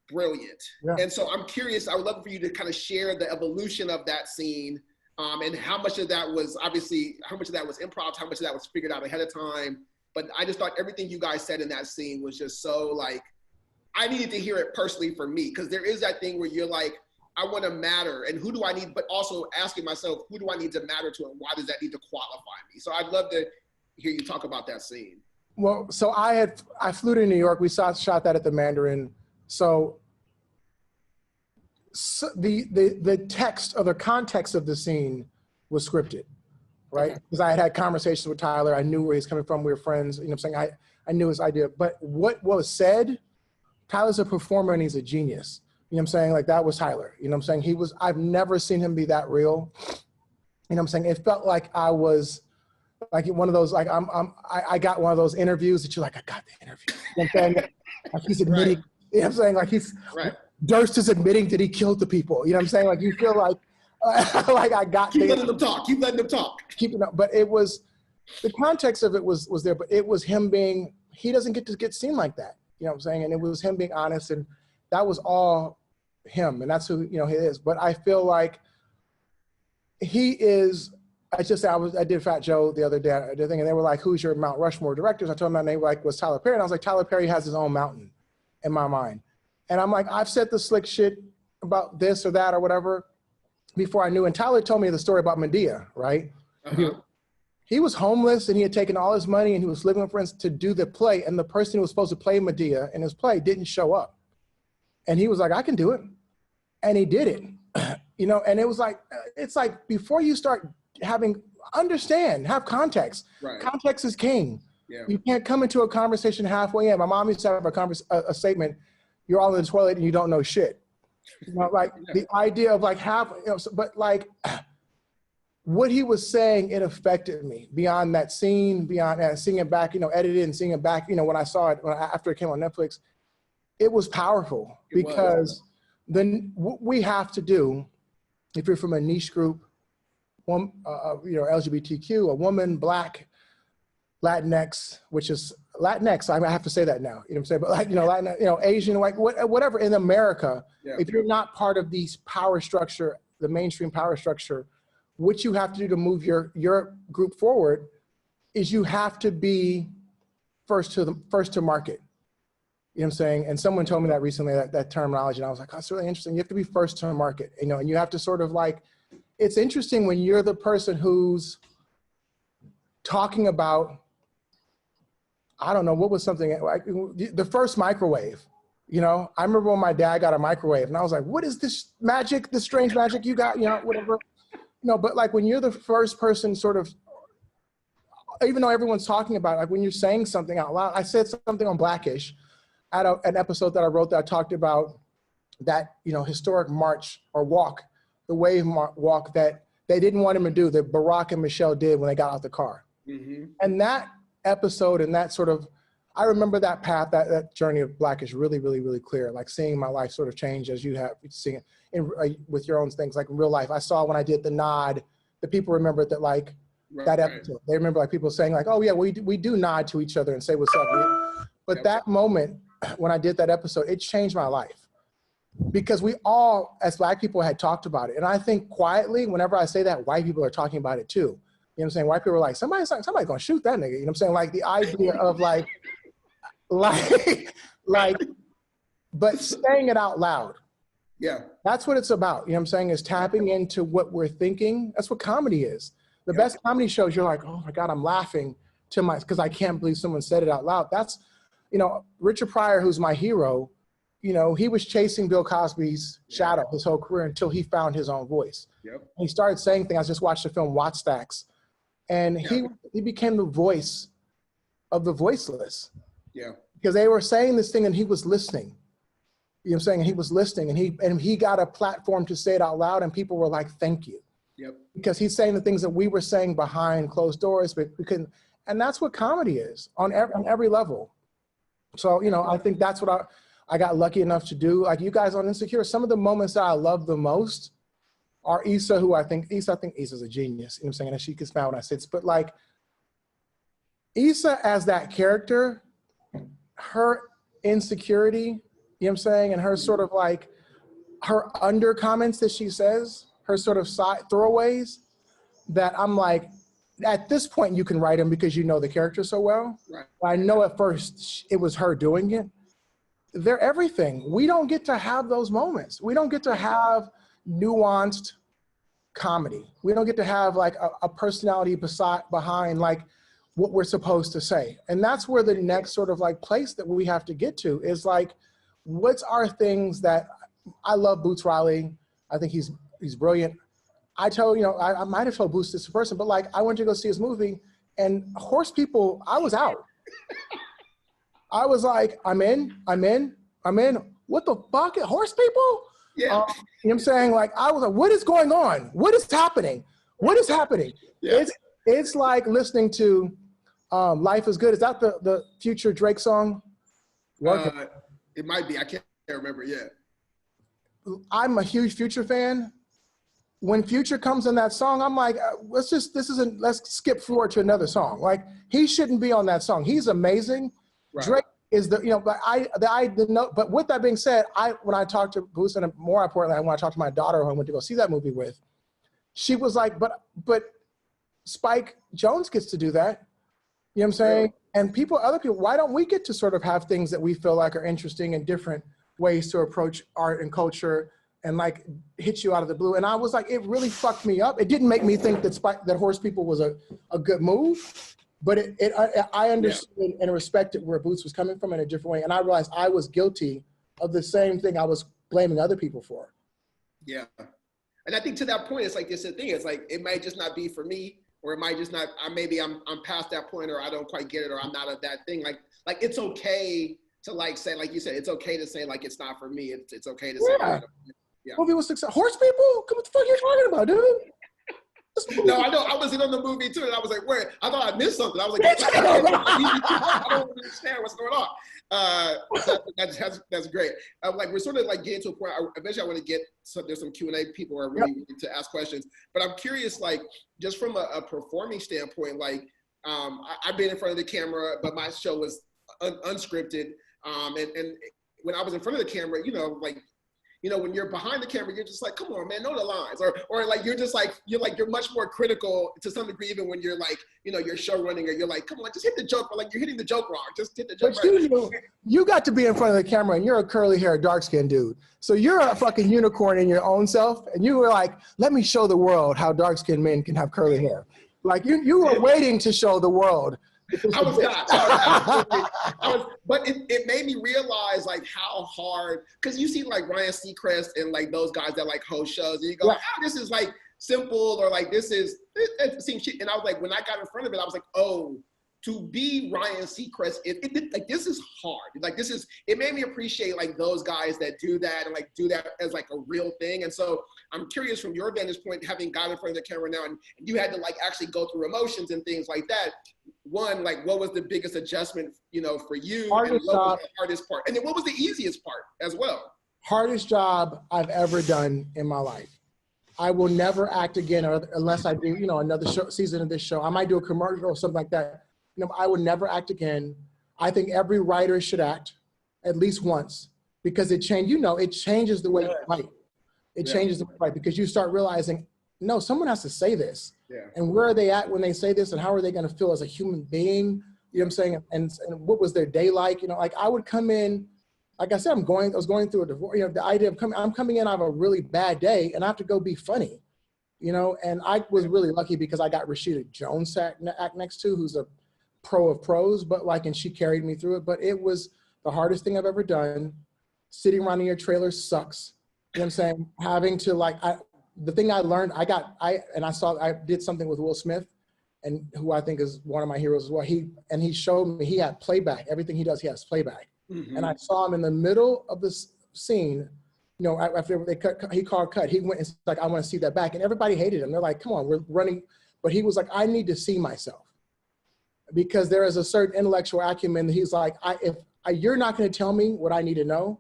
brilliant. Yeah. And so I'm curious, I would love for you to kind of share the evolution of that scene, and how much of that was improv, how much of that was figured out ahead of time. But I just thought everything you guys said in that scene was just so like, I needed to hear it personally for me, because there is that thing where you're like, I want to matter, and who do I need, but also asking myself, who do I need to matter to, and why does that need to qualify me? So I'd love to hear you talk about that scene. Well, so I flew to New York. We shot that at the Mandarin. So the text or the context of the scene was scripted, right? Because I had conversations with Tyler. I knew where he's coming from. We were friends. You know what I'm saying? I knew his idea. But what was said, Tyler's a performer and he's a genius. You know what I'm saying? Like, that was Tyler. You know what I'm saying? I've never seen him be that real. You know what I'm saying? It felt like I was like one of those, like I got one of those interviews that you're like, I got the interview. You know what I'm saying? Like, he's admitting, you know what I'm saying? Like, he's Durst is admitting that he killed the people. You know what I'm saying? Like, you feel like I got. Keep letting them talk. Keep letting them talk. But it was, the context of it was there. But it was him being. He doesn't get seen like that. You know what I'm saying? And it was him being honest, and that was all him, and that's who he is. But I feel like he is. I did Fat Joe the other day, and they were like, "Who's your Mount Rushmore directors?" I told them my name was Tyler Perry, and I was like, Tyler Perry has his own mountain in my mind, and I'm like, I've said the slick shit about this or that or whatever before I knew. And Tyler told me the story about Medea, right? Uh-huh. He was homeless and he had taken all his money and he was living with friends to do the play, and the person who was supposed to play Medea in his play didn't show up, and he was like, I can do it, and he did it, and it was like, it's like, before you start have context. Right. Context is king. Yeah. You can't come into a conversation halfway in. My mom used to have a statement, you're all in the toilet and you don't know shit. The idea of like but like what he was saying, it affected me beyond that scene, beyond seeing it back, edited and seeing it back, when I saw it after it came on Netflix, it was powerful because then what we have to do, if you're from a niche group, LGBTQ, a woman, Black, Latinx, which is Latinx. I have to say that now. You know what I'm saying? But like, Latin, Asian, like whatever in America, if you're not part of these power structure, the mainstream power structure, what you have to do to move your group forward is you have to be first to market. You know what I'm saying? And someone told me that recently, that terminology, and I was like, oh, that's really interesting. You have to be first to market, and you have to sort of like. It's interesting when you're the person who's talking about, I don't know, what was something, like the first microwave, I remember when my dad got a microwave and I was like, what is this magic, this strange magic you got, whatever. But like when you're the first person sort of, even though everyone's talking about it, like when you're saying something out loud, I said something on Blackish at an episode that I wrote that I talked about that, historic march or walk, the wave walk that they didn't want him to do, that Barack and Michelle did when they got out the car. Mm-hmm. And that episode and that sort of, I remember that path, that journey of Blackish really, really, really clear, like seeing my life sort of change as you have seen it with your own things, like in real life. I saw when I did the nod, the people remembered that, like, that episode. They remember like people saying like, oh yeah, we do nod to each other and say what's up. But that moment when I did that episode, it changed my life. Because we all, as Black people, had talked about it. And I think quietly, whenever I say that, white people are talking about it too. You know what I'm saying? White people are like, somebody's gonna shoot that nigga. You know what I'm saying? Like the idea of like, but saying it out loud. Yeah. That's what it's about. You know what I'm saying? Is tapping into what we're thinking. That's what comedy is. The best comedy shows, you're like, oh my God, I'm laughing because I can't believe someone said it out loud. That's, Richard Pryor, who's my hero, he was chasing Bill Cosby's shadow his whole career until he found his own voice. Yep. He started saying things. I just watched the film Watt Stacks, and he became the voice of the voiceless. Yeah. Because they were saying this thing and he was listening. You know what I'm saying? And he was listening, and he got a platform to say it out loud, and people were like, thank you. Yep. Because he's saying the things that we were saying behind closed doors, but we couldn't. And that's what comedy is on every level. So, I think that's what I got lucky enough to do. Like you guys on Insecure, some of the moments that I love the most are Issa, I think Issa's a genius. You know what I'm saying? And she gets mad when I say this, but like Issa as that character, her insecurity, you know what I'm saying? And her sort of like, her under comments that she says, her sort of side throwaways that I'm like, at this point you can write them because you know the character so well. Right. I know at first it was her doing it. They're everything. We don't get to have those moments. We don't get to have nuanced comedy. We don't get to have like a personality behind like what we're supposed to say. And that's where the next sort of like place that we have to get to is like, what's our things that I love Boots Riley. I think he's brilliant. I might have told Boots this person, but like I went to go see his movie and Horse People, I was out. I was like, I'm in. What the fuck? Horse People? Yeah. You know what I'm saying? Like, I was like, what is going on? What is happening? What is happening? Yeah. It's like listening to Life is Good. Is that the future Drake song? It might be. I can't remember yet. I'm a huge Future fan. When Future comes in that song, I'm like, let's skip forward to another song. Like, he shouldn't be on that song. He's amazing. Right. Drake is but with that being said, when I talked to Boots, and more importantly, when I talked to my daughter who I went to go see that movie with, she was like, but Spike Jones gets to do that. You know what I'm saying? Yeah. And other people, why don't we get to sort of have things that we feel like are interesting and different ways to approach art and culture and like hit you out of the blue? And I was like, it really fucked me up. It didn't make me think that Horse People was a good move, but I understood and respected where Boots was coming from in a different way. And I realized I was guilty of the same thing I was blaming other people for. Yeah. And I think to that point, it's like, it's a thing. It's like, it might just not be for me, or it might just not, maybe I'm past that point, or I don't quite get it, or I'm not of that thing. Like it's okay to like say, like you said, it's okay to say like, it's not for me. It's okay to say, yeah. Movie was successful. Horse People? What the fuck are you talking about, dude? No, I know. I was in on the movie too, and I was like, wait, I thought I missed something. I was like, I don't understand what's going on. That's great. Like, we're sort of like getting to a point. Eventually, I want to get there's some Q&A. People are really willing to ask questions, but I'm curious, like, just from a performing standpoint, like, I've been in front of the camera, but my show was unscripted. And when I was in front of the camera, when you're behind the camera, you're just like, come on, man, know the lines. Or like, you're much more critical to some degree, even when you're like, you're show running, or you're like, come on, just hit the joke. Or like, you're hitting the joke wrong. Just hit the joke right. You got to be in front of the camera, and you're a curly haired, dark skinned dude. So you're a fucking unicorn in your own self. And you were like, let me show the world how dark skinned men can have curly hair. Like, you were waiting to show the world. I was not. But it made me realize like how hard, because you see like Ryan Seacrest and like those guys that like host shows, and you go, this is like simple, or like this is it seems shit. And I was like, when I got in front of it, I was like, oh, to be Ryan Seacrest, like this is hard. Like it made me appreciate like those guys that do that and like do that as like a real thing. And so I'm curious, from your vantage point, having got in front of the camera now, and you had to like actually go through emotions and things like that. One, like, what was the biggest adjustment, for you? Hardest and what job. was the hardest part? And then what was the easiest part as well? Hardest job I've ever done in my life. I will never act again unless I do, another season of this show. I might do a commercial or something like that. I would never act again. I think every writer should act at least once, because it changes the way you write. It changes the way you write, because you start realizing, no, someone has to say this. Yeah. And where are they at when they say this, and how are they going to feel as a human being? You know what I'm saying? And what was their day like? Like, I would come in, like I said, I was going through a divorce. The idea of I'm coming in out of a really bad day, and I have to go be funny. And I was really lucky because I got Rashida Jones act next to, who's a pro of pros, and she carried me through it. But it was the hardest thing I've ever done. Sitting around in your trailer sucks. You know what I'm saying? Having to the thing I learned, I did something with Will Smith, and who I think is one of my heroes as well. He showed me, he had playback. Everything he does, he has playback. Mm-hmm. And I saw him in the middle of this scene, after he called cut, he went and was like, I want to see that back. And everybody hated him. They're like, come on, we're running. But he was like, I need to see myself, because there is a certain intellectual acumen that he's like, you're not going to tell me what I need to know.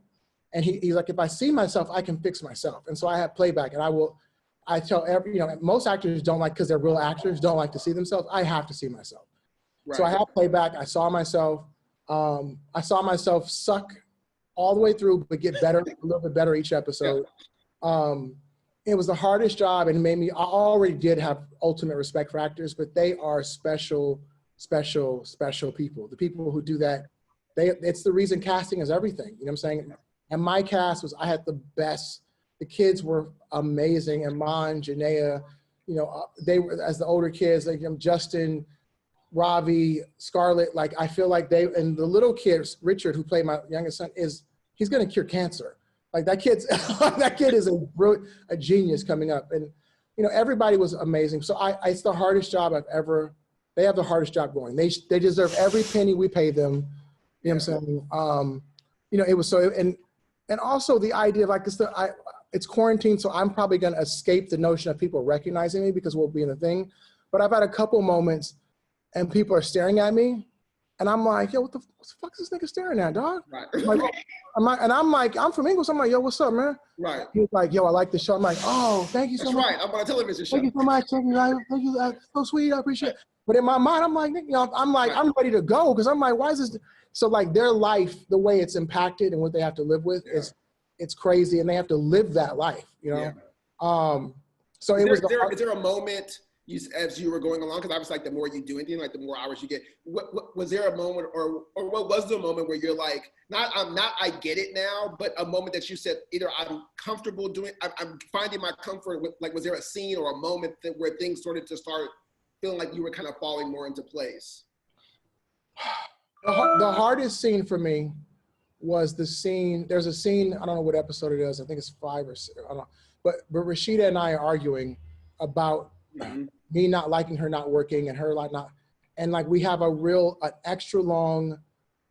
And he's like, if I see myself, I can fix myself. And so I have playback, and I tell most actors don't like, because they're real actors, don't like to see themselves. I have to see myself. Right. So I have playback. I saw myself. I saw myself suck all the way through, but get better, a little bit better each episode. Yeah. It was the hardest job, and I already did have ultimate respect for actors, but they are special people. The people who do that, it's the reason casting is everything. You know what I'm saying? And my cast I had the best. The kids were amazing. Iman, Janaea, they were, as the older kids, like Justin, Ravi, Scarlett, like, I feel like and the little kids, Richard, who played my youngest son, he's going to cure cancer. Like, that kid is a genius coming up. And, everybody was amazing. So it's the hardest job they have the hardest job going. They deserve every penny we pay them. You know what I'm saying? It was so, and also the idea of like, it's quarantine, so I'm probably going to escape the notion of people recognizing me, because we'll be in the thing. But I've had a couple moments and people are staring at me, And I'm like, yo, what the fuck is this nigga staring at, dog? Right. I'm like, I'm from English. I'm like, yo, what's up, man? Right. He was like, yo, I like the show. I'm like, oh, thank you so much. That's right. I'm on a television show. Thank you so much. Thank you. So sweet. I appreciate it. But in my mind, I'm like, you know, I'm ready to go because I'm like, why is this? So like their life, the way it's impacted and what they have to live with it's crazy, and they have to live that life, you know. Yeah. So is there a moment as you were going along, because obviously like the more you do anything, like the more hours you get. What was there a moment, or what was the moment where you're like, I get it now, but a moment that you said either I'm comfortable doing, I'm finding my comfort with, like, was there a scene or a moment where things started to start feeling like you were kind of falling more into place? The hardest scene for me was the scene. There's a scene, I don't know what episode it is. I think it's 5 or 6. I don't know. But Rashida and I are arguing about me not liking her not working and her like not, and like we have an extra long,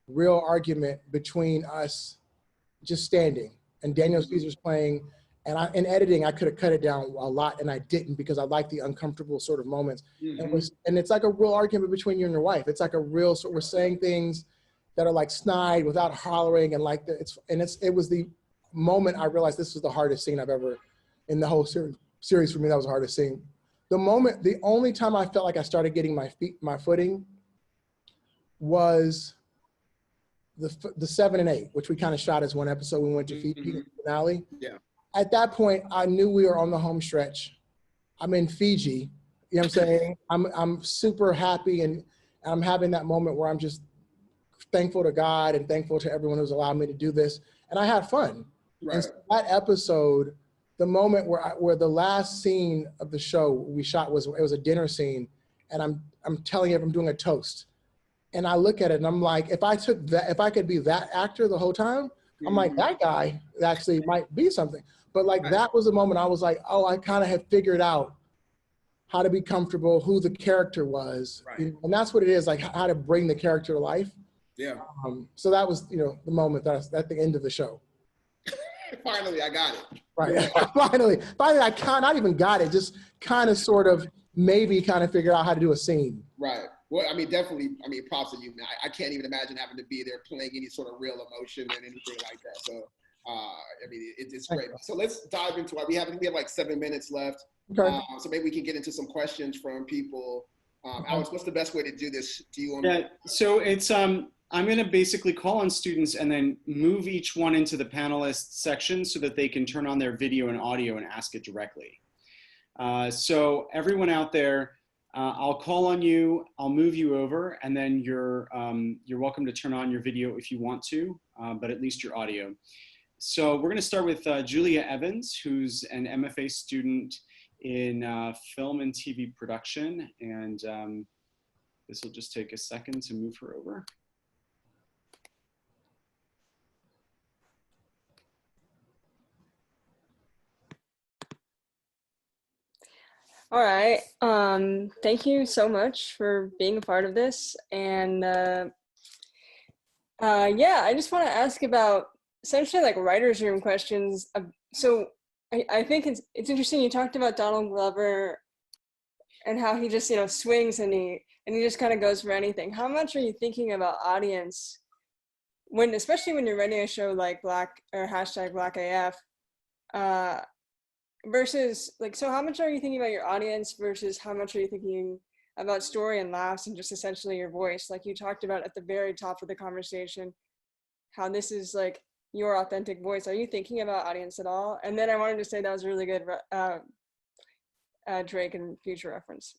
real argument between us just standing. And Daniel Caesar's playing, and in editing, I could have cut it down a lot, and I didn't because I like the uncomfortable sort of moments. And it's like a real argument between you and your wife. It's like a real, so we're saying things that are like snide without hollering, and like it was the moment I realized this was the hardest scene I've ever, in the whole series for me, that was the hardest scene. The only time I felt like I started getting my footing was the 7 and 8, which we kind of shot as one episode. We went to Fiji finale. Yeah. At that point, I knew we were on the home stretch. I'm in Fiji, you know what I'm saying? I'm super happy, and I'm having that moment where I'm just thankful to God and thankful to everyone who's allowed me to do this. And I had fun. Right. And so that episode, the moment where the last scene of the show we shot it was a dinner scene, and I'm telling you, I'm doing a toast. And I look at it and I'm like, if I could be that actor the whole time, I'm like, that guy actually might be something. But like, that was the moment I was like, oh, I kind of had figured out how to be comfortable, who the character was. Right. And that's what it is, like how to bring the character to life. Yeah. So that was, you know, the moment that at the end of the show. Finally, I got it. Right. Yeah. Finally, I not even got it, just kind of sort of maybe kind of figured out how to do a scene. Right. Well, I mean, definitely, props to you, man. I can't even imagine having to be there playing any sort of real emotion and anything like that. So, it's great. So let's dive into it. We have like 7 minutes left. Okay. So maybe we can get into some questions from people. Alex, what's the best way to do this? Do you want to? So it's, I'm going to basically call on students and then move each one into the panelist section so that they can turn on their video and audio and ask it directly. So everyone out there, I'll call on you, I'll move you over, and then you're welcome to turn on your video if you want to, but at least your audio. So we're going to start with Julia Evans, who's an MFA student in film and TV production, and this will just take a second to move her over. All right. Thank you so much for being a part of this. And yeah, I just want to ask about essentially like writer's room questions. So I think it's interesting. You talked about Donald Glover and how he just, you know, swings and he just kind of goes for anything. How much are you thinking about audience especially when you're writing a show like #BlackAF, versus like, so how much are you thinking about your audience versus how much are you thinking about story and laughs and just essentially your voice? Like you talked about at the very top of the conversation, how this is like your authentic voice. Are you thinking about audience at all? And then I wanted to say that was a really good Drake and Future reference.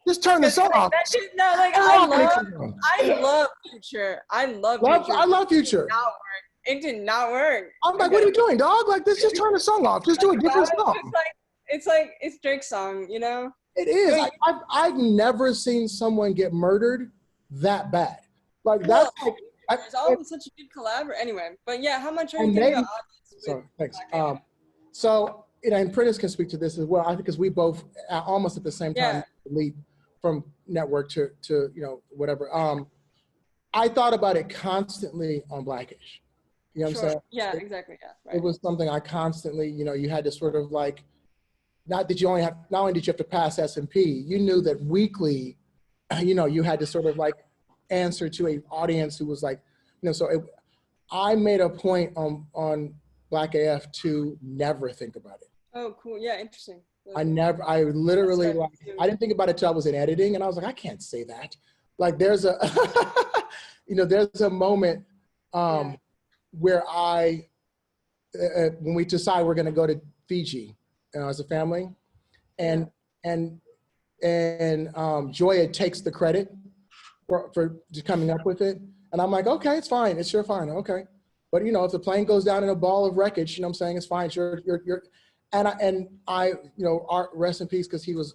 just turn the song off. No, like I love Future. I love Future. I love Future. It did not work. I'm like, what are you doing, dog? Like, this, just turn the song off. Just do a different song. It's Drake's song, you know? It is. I've never seen someone get murdered that bad. Like, that's like, it's always such a good collaboration. Anyway, but yeah, how much are you thinking about audience? Sorry, thanks. So, you know, and Prentice can speak to this as well. I think because we both almost at the same time leap from network to you know, whatever. I thought about it constantly on Blackish. You know what I'm saying? Yeah, exactly. Yeah. Right. It was something I constantly, you know, you had to sort of like, not only did you have to pass S&P, you knew that weekly you know, you had to sort of like answer to an audience who was like, you know, so I made a point on Black AF to never think about it. Oh, cool. Yeah, interesting. I literally, like, I didn't think about it till I was in editing, and I was like, I can't say that. Like, there's a, you know, there's a moment where when we decide we're going to go to Fiji as a family, and Joya takes the credit for coming up with it, and I'm like, okay, it's fine, it's your fine, okay. But you know, if the plane goes down in a ball of wreckage, you know what I'm saying, it's fine. And I, you know, Art, rest in peace, because he was,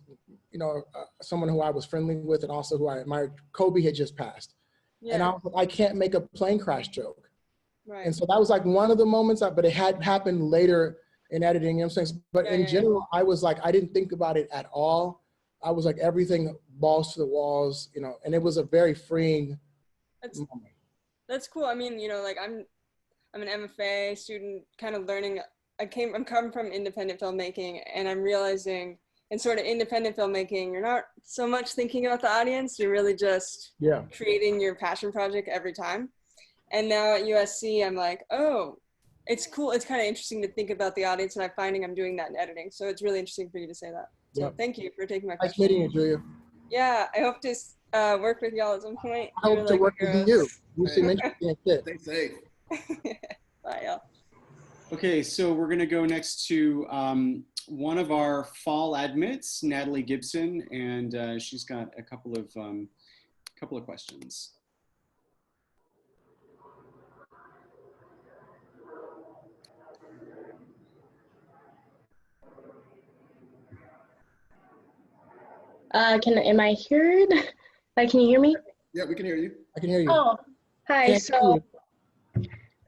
you know, someone who I was friendly with and also who I admired. Kobe had just passed. Yeah. And I was like, I can't make a plane crash joke. Right. And so that was like one of the moments, but it had happened later in editing, you know what I'm saying? But in general, I was like, I didn't think about it at all. I was like, everything balls to the walls, you know, and it was a very freeing moment. That's cool. I mean, you know, like I'm an MFA student, kind of learning. I'm coming from independent filmmaking, and I'm realizing in sort of independent filmmaking, you're not so much thinking about the audience. You're really just creating your passion project every time. And now at USC, I'm like, oh, it's cool. It's kind of interesting to think about the audience, and I'm finding I'm doing that in editing. So it's really interesting for you to say that. So thank you for taking my question. Nice meeting you, Julia. Yeah, I hope to work with y'all at some point. I hope to work with you. You seem interesting and fit. Stay safe. Bye, y'all. Okay, so we're gonna go next to one of our fall admits, Natalie Gibson, and she's got a couple of questions. Am I heard? Can you hear me? Yeah, we can hear you. I can hear you. Oh, hi. So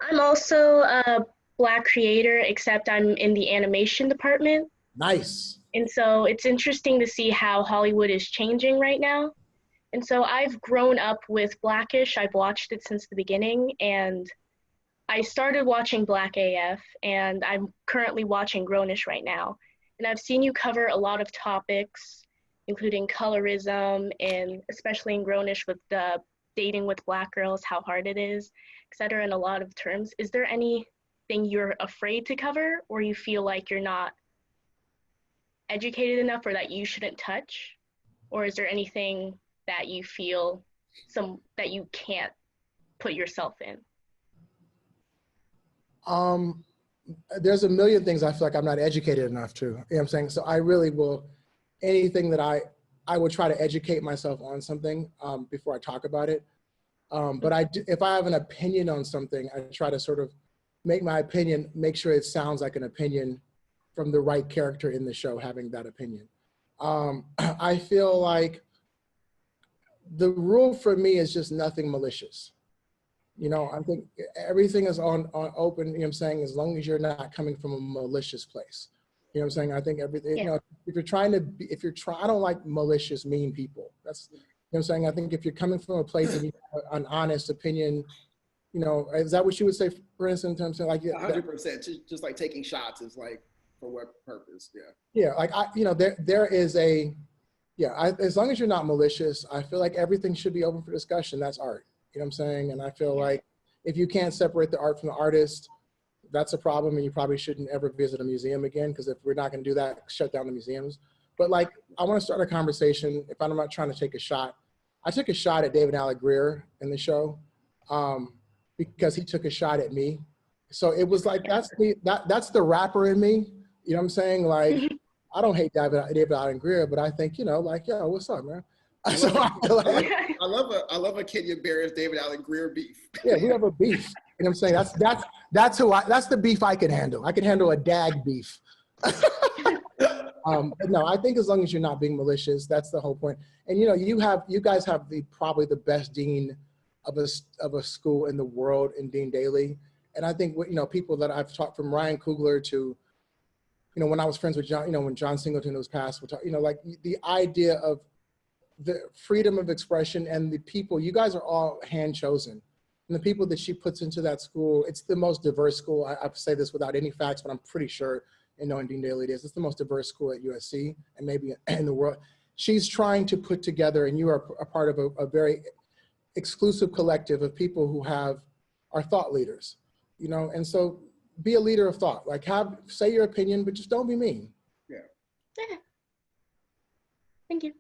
I'm also a Black creator, except I'm in the animation department. Nice. And so it's interesting to see how Hollywood is changing right now. And so I've grown up with Blackish. I've watched it since the beginning, and I started watching Black AF, and I'm currently watching Grownish right now. And I've seen you cover a lot of topics, including colorism, and especially in Grownish with the dating with Black girls, how hard it is, et cetera, in a lot of terms. Is there anything you're afraid to cover, or you feel like you're not educated enough, or that you shouldn't touch? Or is there anything that you feel that you can't put yourself in? There's a million things I feel like I'm not educated enough to, you know what I'm saying? So I really will, anything that I would try to educate myself on something before I talk about it. But if I have an opinion on something, I try to sort of make my opinion, make sure it sounds like an opinion from the right character in the show having that opinion. I feel like the rule for me is just nothing malicious. You know, I think everything is on open, you know what I'm saying, as long as you're not coming from a malicious place. You know what I'm saying? I think everything, you know, if you're trying to be, I don't like malicious, mean people. That's, you know what I'm saying? I think if you're coming from a place and you have an honest opinion, you know, is that what you would say, for instance, in terms of like, 100%, just like taking shots is like, for what purpose? Yeah, like you know, there is a, as long as you're not malicious, I feel like everything should be open for discussion. That's art. You know what I'm saying? And I feel like if you can't separate the art from the artist, that's a problem, and you probably shouldn't ever visit a museum again, because if we're not going to do that, shut down the museums. But like, I want to start a conversation. If I'm not trying to take a shot, I took a shot at David Allen Greer in the show because he took a shot at me. So it was like, that's the rapper in me. You know what I'm saying? Like, I don't hate David Allen Greer, but I think, you know, like, yo, what's up, man? I love a Kenya Barris, David Allen Greer beef. Yeah, we have a beef. You know what I'm saying? That's the beef I can handle. I can handle a dag beef. But no, I think as long as you're not being malicious, that's the whole point. And you know, you guys have probably the best dean of a school in the world in Dean Daly. And I think, you know, people that I've taught, from Ryan Coogler to, you know, when I was friends with John, you know, when John Singleton was passed, you know, like the idea of the freedom of expression, and the people, you guys are all hand chosen. And the people that she puts into that school, it's the most diverse school. I say this without any facts, but I'm pretty sure, you know, in Dean Daly it is. It's the most diverse school at USC and maybe in the world. she's trying to put together, and you are a part of a very exclusive collective of people who are thought leaders, you know, and so be a leader of thought. Like say your opinion, but just don't be mean. Yeah. Yeah. Thank you.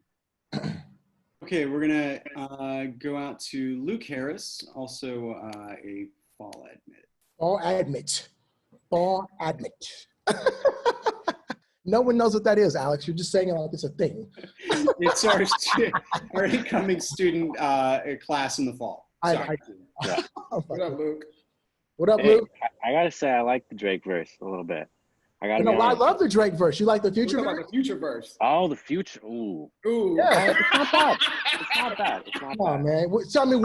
Okay, we're gonna go out to Luke Harris, also a fall admit. Fall admit. No one knows what that is, Alex. You're just saying it like it's a thing. It's our incoming student class in the fall. Yeah. What up, Luke? What up, Hey, Luke? I gotta say, I like the Drake verse a little bit. I love the Drake verse. You like the future What verse? about the future verse? Oh, the future. Ooh. Ooh. Yeah. It's not bad. It's not bad. It's not Come on, bad. man. Tell me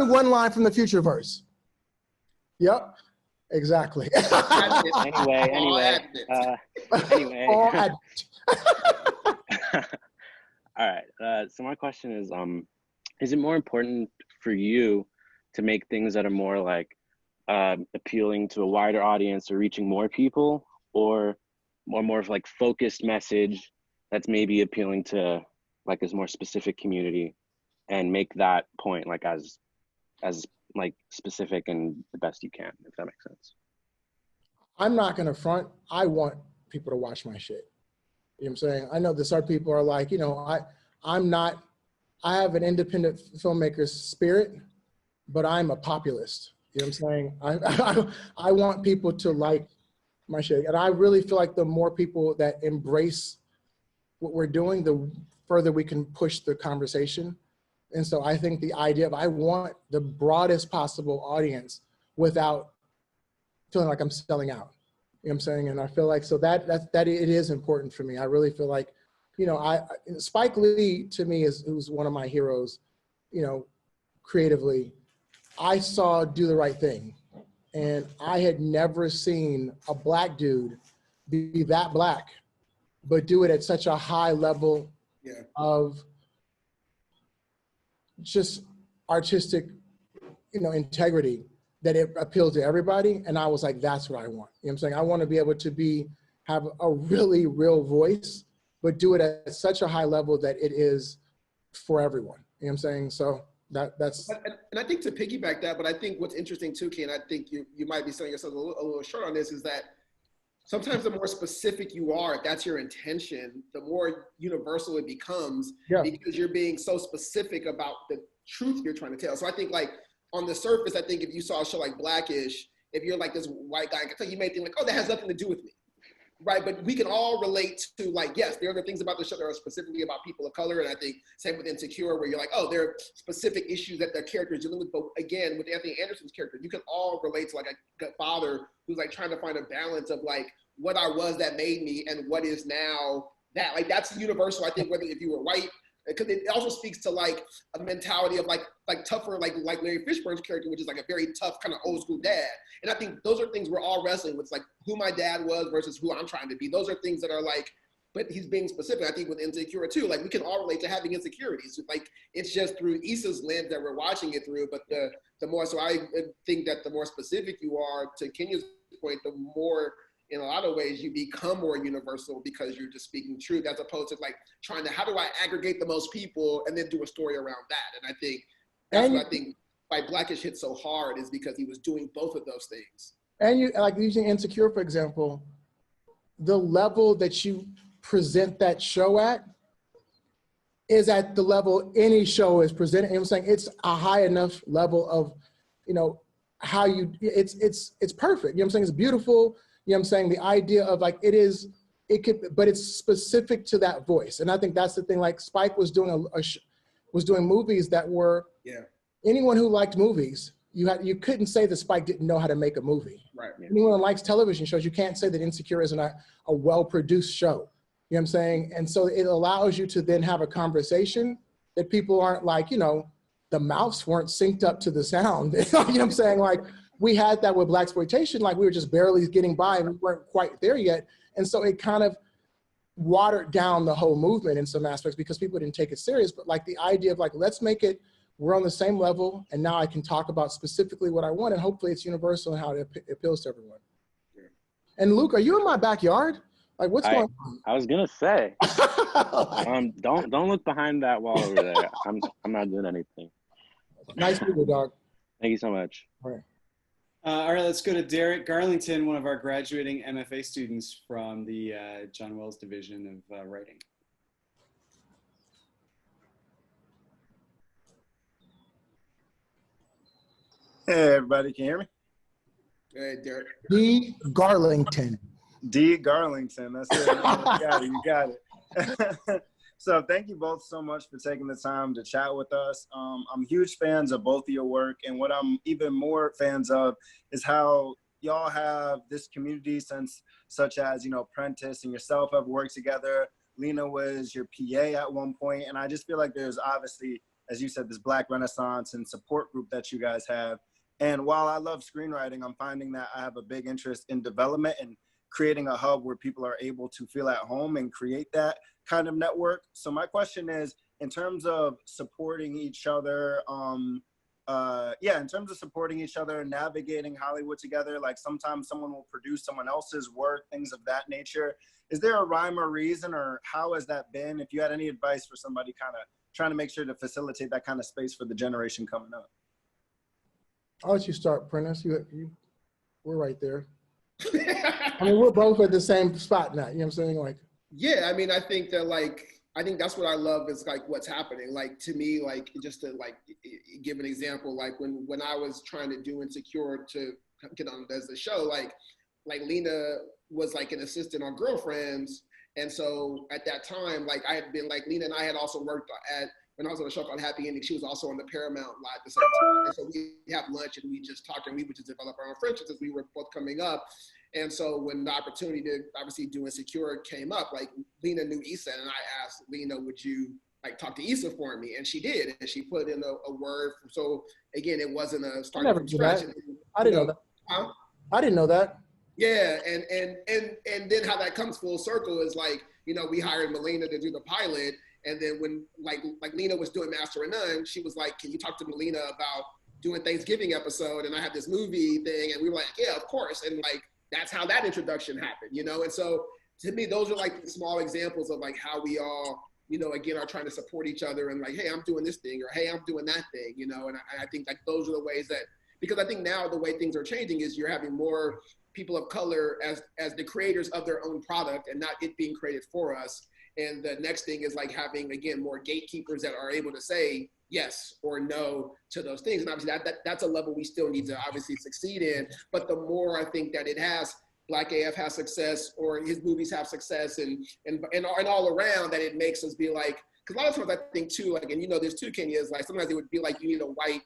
one line from the future verse. Yep. Exactly. Anyway. All admit. All right. So my question is it more important for you to make things that are more like appealing to a wider audience or reaching more people, or more of like focused message that's maybe appealing to like this more specific community, and make that point like as like specific and the best you can, if that makes sense? I'm not gonna front. I want people to watch my shit. You know what I'm saying? I know that some people are like, you know, I have an independent filmmaker's spirit, but I'm a populist. You know what I'm saying? I want people to like my shit. And I really feel like the more people that embrace what we're doing, the further we can push the conversation. And so I think the idea of I want the broadest possible audience without feeling like I'm selling out. You know what I'm saying? And I feel like, so that it is important for me. I really feel like, you know, Spike Lee to me who's one of my heroes, you know, creatively. I saw Do the Right Thing, and I had never seen a black dude be that black, but do it at such a high level of just artistic, you know, integrity that it appealed to everybody. And I was like, that's what I want. You know what I'm saying? I want to be able to have a really real voice, but do it at such a high level that it is for everyone. You know what I'm saying? So that's. And I think to piggyback that, but I think what's interesting too, Key, and I think you might be selling yourself a little short on this, is that sometimes the more specific you are, if that's your intention, the more universal it becomes, because you're being so specific about the truth you're trying to tell. So I think like on the surface, I think if you saw a show like Blackish, if you're like this white guy, you may think like, oh, that has nothing to do with me. Right, but we can all relate to like, yes, there are things about the show that are specifically about people of color, and I think same with Insecure, where you're like, oh, there are specific issues that the character is dealing with. But again, with Anthony Anderson's character, you can all relate to like a father who's like trying to find a balance of like what I was that made me and what is now that. Like that's universal. I think whether if you were white, because it also speaks to like a mentality of like tougher, like Larry Fishburne's character, which is like a very tough kind of old school dad. And I think those are things we're all wrestling with, like who my dad was versus who I'm trying to be. Those are things that are like, but he's being specific. I think with Insecure too, like we can all relate to having insecurities. Like it's just through Issa's lens that we're watching it through. But the more, so I think that the more specific you are, to Kenya's point, the more, in a lot of ways, you become more universal because you're just speaking truth, as opposed to like trying to, how do I aggregate the most people and then do a story around that? And I think that's what I think why Blackish hit so hard, is because he was doing both of those things. And you, like using Insecure, for example, the level that you present that show at is at the level any show is presented. You know what I'm saying? It's a high enough level of, you know, how you, it's perfect. You know what I'm saying? It's beautiful. You know what I'm saying? The idea of like, but it's specific to that voice. And I think that's the thing, like Spike was doing was doing movies that were, anyone who liked movies, you couldn't say that Spike didn't know how to make a movie. Right. Anyone who likes television shows, you can't say that Insecure isn't a well-produced show. You know what I'm saying? And so it allows you to then have a conversation that people aren't like, you know, the mouths weren't synced up to the sound. You know what I'm saying? Like, we had that with Blaxploitation, like we were just barely getting by and we weren't quite there yet. And so it kind of watered down the whole movement in some aspects because people didn't take it serious. But like the idea of like, let's make it, we're on the same level, and now I can talk about specifically what I want, and hopefully it's universal in how it appeals to everyone. And Luke, are you in my backyard? Like, what's going on? I was gonna say, don't look behind that wall over there. I'm not doing anything. Nice people, dog. Thank you so much. All right. All right, let's go to Derek Garlington, one of our graduating MFA students from the John Wells Division of Writing. Hey, everybody, can you hear me? Hey, Derek. D. Garlington. D. Garlington, that's it. You got it. So thank you both so much for taking the time to chat with us. I'm huge fans of both of your work, and what I'm even more fans of is how y'all have this community since, such as, you know, Prentice and yourself have worked together. Lena was your PA at one point, and I just feel like there's obviously, as you said, this Black Renaissance and support group that you guys have. And while I love screenwriting, I'm finding that I have a big interest in development and creating a hub where people are able to feel at home and create that kind of network. So my question is, in terms of supporting each other, in terms of supporting each other, navigating Hollywood together, like sometimes someone will produce someone else's work, things of that nature. Is there a rhyme or reason, or how has that been? If you had any advice for somebody kind of trying to make sure to facilitate that kind of space for the generation coming up. I'll let you start, Prentice. We're right there. I mean, we're both at the same spot now. You know what I'm saying? Like, yeah, I mean, I think that I think that's what I love is like what's happening. Like to me, like just to like give an example, like when I was trying to do Insecure to get on as the show, like Lena was like an assistant on Girlfriends, and so at that time, like I had been like Lena and I had also worked at. When I was on a show called Happy Ending, she was also on the Paramount lot at the same time. And so we have lunch and we just talked and we would just develop our own friendships as we were both coming up. And so when the opportunity to obviously do Insecure came up, like Lena knew Issa and I asked Lena, would you like talk to Issa for me? And she did, and she put in a word. So again, it wasn't a starting from scratch. I didn't know that. Huh? I didn't know that. Yeah, and then how that comes full circle is like, you know, we hired Melina to do the pilot. And then when like Lena was doing Master of None, she was like, can you talk to Melina about doing Thanksgiving episode? And I had this movie thing, and we were like, yeah, of course. And like, that's how that introduction happened, you know? And so to me, those are like the small examples of like how we all, you know, again, are trying to support each other and like, hey, I'm doing this thing, or hey, I'm doing that thing, you know? And I think like those are the ways that, because I think now the way things are changing is you're having more people of color as the creators of their own product and not it being created for us. And the next thing is like having, again, more gatekeepers that are able to say yes or no to those things. And obviously that's a level we still need to obviously succeed in. But the more I think that it has, Black AF has success or his movies have success and all around, that it makes us be like, because a lot of times I think too, like, and you know, there's two Kenyas, like sometimes it would be like you need a white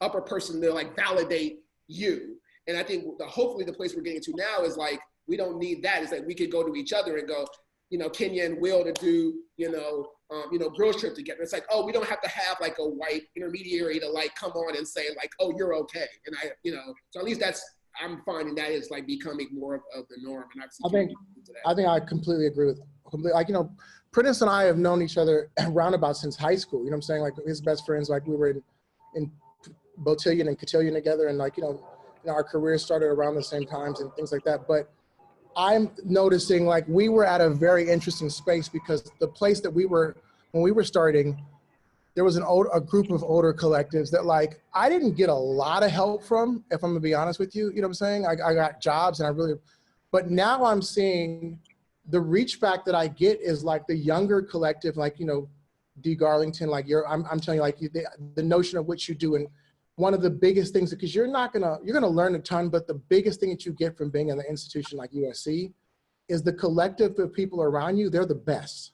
upper person to like validate you. And I think hopefully the place we're getting to now is like, we don't need that. It's like we could go to each other and go, you know, Kenya and Will to do, Girls Trip together. It's like, oh, we don't have to have like a white intermediary to like come on and say like, oh, you're okay. And so at least I'm finding that is like becoming more of the norm. And I think I completely agree with, like, you know, Prentice and I have known each other roundabout since high school. You know what I'm saying? Like his best friends, like we were in Botillion and Cotillion together, and like, you know, our careers started around the same times and things like that. But I'm noticing like we were at a very interesting space because the place that we were, when we were starting, there was a group of older collectives that like, I didn't get a lot of help from, if I'm gonna be honest with you, you know what I'm saying? I got jobs and but now I'm seeing the reach back that I get is like the younger collective, like, you know, D. Garlington, like I'm telling you, like the notion of what you do. And one of the biggest things, because you're gonna learn a ton, but the biggest thing that you get from being in an institution like USC is the collective of people around you, they're the best.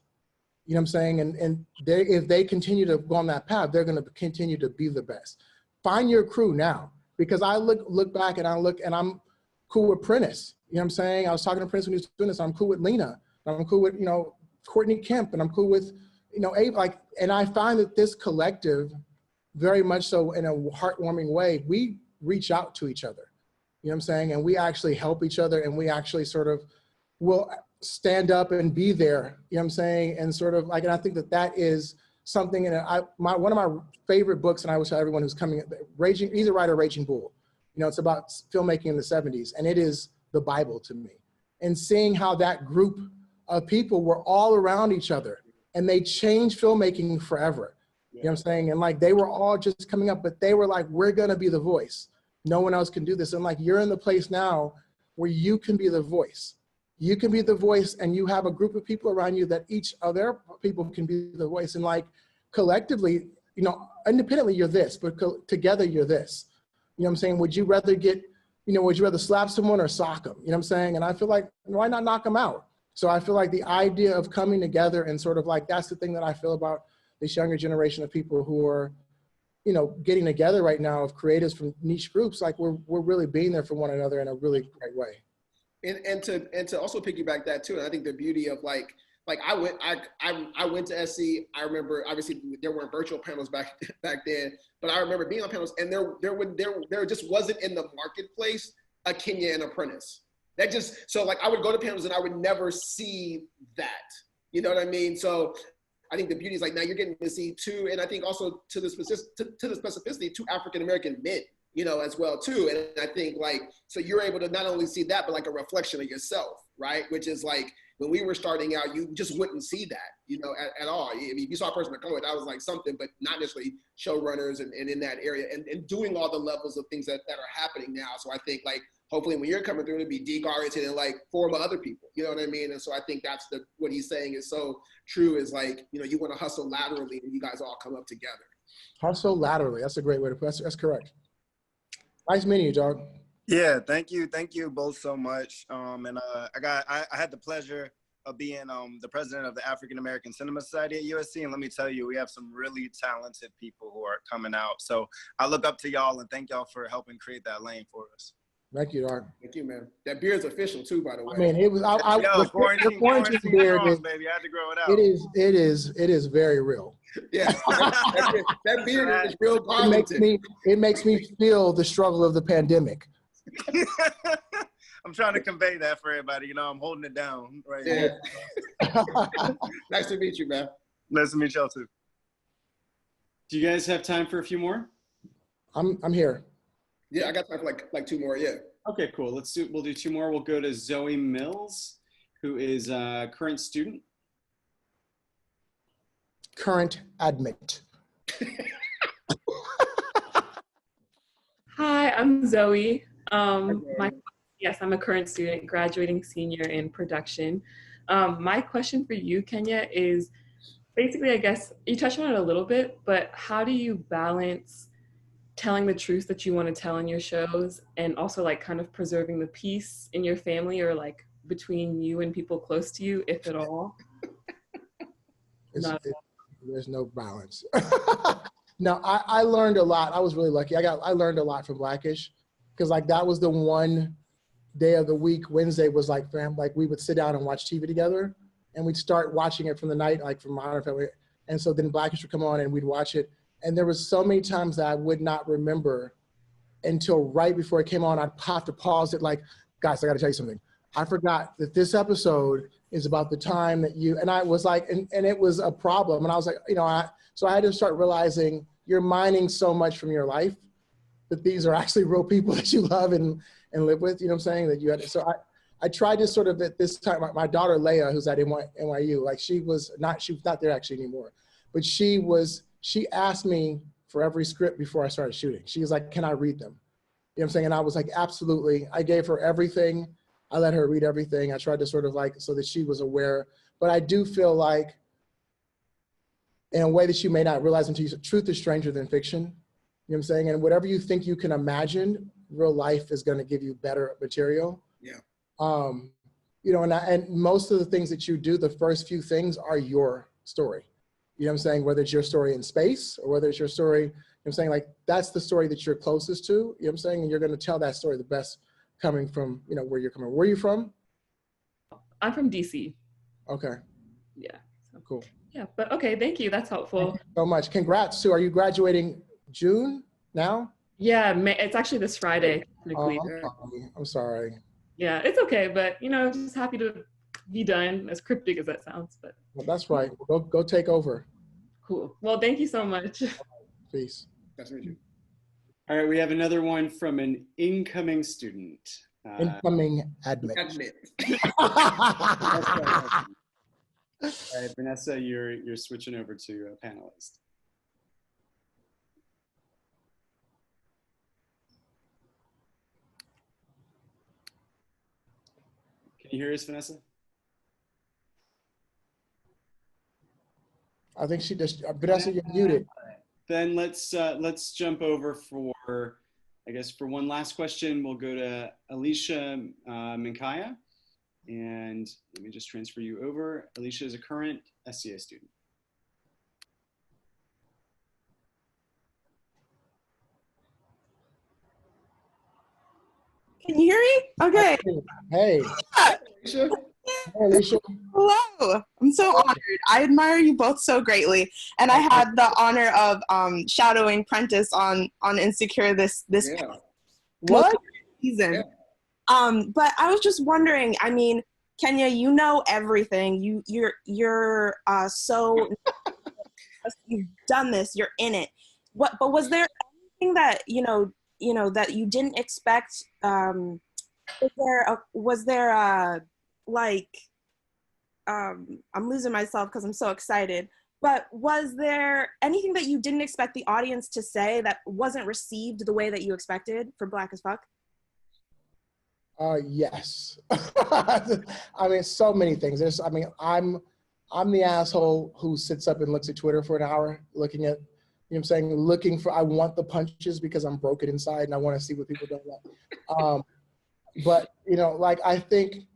You know what I'm saying? And if they continue to go on that path, they're gonna continue to be the best. Find your crew now, because I look back and I'm cool with Prentice. You know what I'm saying? I was talking to Prentice when he was doing this. I'm cool with Lena. I'm cool with, you know, Courtney Kemp, and I'm cool with, you know, Abe. Like, and I find that this collective, very much so in a heartwarming way, we reach out to each other. You know what I'm saying? And we actually help each other, and we actually sort of will stand up and be there. You know what I'm saying? And sort of like, and I think that is something, and one of my favorite books, and I wish everyone who's coming, he's a writer, Raging Bull. You know, it's about filmmaking in the 70s, and it is the Bible to me. And seeing how that group of people were all around each other, and they changed filmmaking forever. You know what I'm saying? And like, they were all just coming up, but they were like, we're gonna be the voice. No one else can do this. And like, you're in the place now where you can be the voice. You can be the voice, and you have a group of people around you that each other people can be the voice. And like, collectively, you know, independently you're this, but together you're this. You know what I'm saying? Would you rather would you rather slap someone or sock them? You know what I'm saying? And I feel like, why not knock them out? So I feel like the idea of coming together and sort of like, that's the thing that I feel about this younger generation of people who are, you know, getting together right now, of creatives from niche groups. Like, we're really being there for one another in a really great way. And to also piggyback that too, and I think the beauty of like I went to SC. I remember, obviously there weren't virtual panels back then, but I remember being on panels, and there just wasn't in the marketplace a Kenya and a Prentice. That just, so like, I would go to panels and I would never see that. You know what I mean? So I think the beauty is like, now you're getting to see two, and I think also to the specificity, two African American men, you know, as well too. And I think like, so you're able to not only see that, but like a reflection of yourself, right? Which is like, when we were starting out, you just wouldn't see that, you know, at all. I mean, you saw a person of color, that was like something, but not necessarily showrunners and in that area, and doing all the levels of things that are happening now. So I think like, hopefully when you're coming through, it'll be deep-oriented and like form of other people, you know what I mean? And so I think that's what he's saying is so true, is like, you know, you want to hustle laterally and you guys all come up together. Hustle laterally, that's a great way to put it. That's correct. Nice meeting you, dog. Yeah, thank you both so much. And I had the pleasure of being the president of the African American Cinema Society at USC, and let me tell you, we have some really talented people who are coming out. So I look up to y'all, and thank y'all for helping create that lane for us. Thank you, dog. Thank you, man. That beard's official too, by the way. I mean, it was. The quarantine beard is, baby. I had to grow it out. It is very real. Yeah, that beard is real. It makes me feel the struggle of the pandemic. I'm trying to convey that for everybody. You know, I'm holding it down right now. Nice to meet you, man. Nice to meet y'all too. Do you guys have time for a few more? I'm here. Yeah, I got time for like two more. Yeah. Okay, cool. We'll do two more. We'll go to Zoe Mills, who is a current student. Current admit. Hi, I'm Zoe. Yes, I'm a current student, graduating senior in production. My question for you, Kenya, is basically, I guess, you touched on it a little bit, but how do you balance telling the truth that you want to tell in your shows and also like kind of preserving the peace in your family or like between you and people close to you, if at all? There's no balance. No, I learned a lot. I was really lucky. I learned a lot from Blackish, because like that was the one day of the week. Wednesday was like we would sit down and watch TV together, and we'd start watching it from the night, like from Modern Family. And so then Blackish would come on and we'd watch it. And there was so many times that I would not remember until right before it came on. I'd have to pause it, like, guys, I got to tell you something. I forgot that this episode is about the time that you, and I was like, and it was a problem. And I was like, you know, so I had to start realizing you're mining so much from your life that these are actually real people that you love and live with, you know what I'm saying? That you had, so I tried to sort of at this time, my daughter Leia, who's at NYU, like she was not there actually anymore, but she asked me for every script before I started shooting. She was like, can I read them? You know what I'm saying? And I was like, absolutely. I gave her everything. I let her read everything. I tried to sort of like, so that she was aware, but I do feel like in a way that you may not realize until you, truth is stranger than fiction. You know what I'm saying? And whatever you think you can imagine, real life is going to give you better material. Yeah. You know, and most of the things that you do, the first few things are your story. You know what I'm saying? Whether it's your story in space or whether it's your story, you know what I'm saying? Like that's the story that you're closest to, you know what I'm saying? And you're going to tell that story the best coming from, you know, where you're coming. Where are you from? I'm from DC. Okay. Yeah. So. Cool. Yeah, but okay, thank you. That's helpful. Thank you so much. Congrats, Sue. Are you graduating June now? Yeah, it's actually this Friday. Oh, I'm sorry. Yeah, it's okay, but you know, just happy to be done, as cryptic as that sounds. But well, that's right. Go take over. Cool. Well, thank you so much. Peace. That's what you. All right, we have another one from an incoming student. Incoming admit. All right, Vanessa, you're switching over to a panelist. Can you hear us, Vanessa? I think she just, Vanessa, you're muted. Then let's jump over for, I guess, for one last question. We'll go to Alicia Minkaya, and let me just transfer you over. Alicia is a current SCA student. Can you hear me? Okay. Hey. Alicia. Hey, Alicia. Hello. I'm so honored. I admire you both so greatly. And I had the honor of shadowing Prentice on Insecure this What? season. Yeah. But I was just wondering, I mean, Kenya, you know everything. You're so you've done this, you're in it. But was there anything that that you didn't expect? Was there I'm losing myself because I'm so excited, but was there anything that you didn't expect the audience to say that wasn't received the way that you expected for Black as Fuck? Yes. I mean, so many things. I'm the asshole who sits up and looks at Twitter for an hour looking at, you know what I'm saying, I want the punches because I'm broken inside and I want to see what people don't like. But, I think,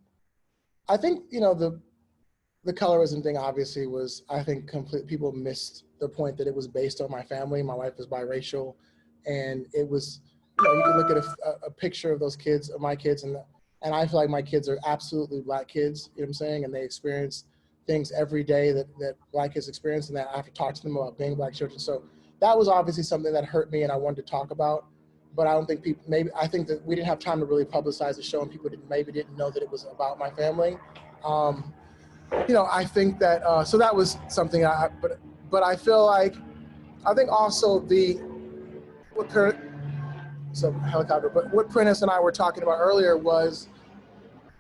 the colorism thing obviously was, I think, people missed the point that it was based on my family. My wife is biracial, and it was, you can look at a picture of those kids, of my kids, and I feel like my kids are absolutely Black kids, you know what I'm saying? And they experience things every day that Black kids experience, and that I have to talk to them about being Black children. So that was obviously something that hurt me and I wanted to talk about. But I don't think I think that we didn't have time to really publicize the show, and people didn't know that it was about my family. I think that, so that was something but I feel like, I think also what Prentice and I were talking about earlier was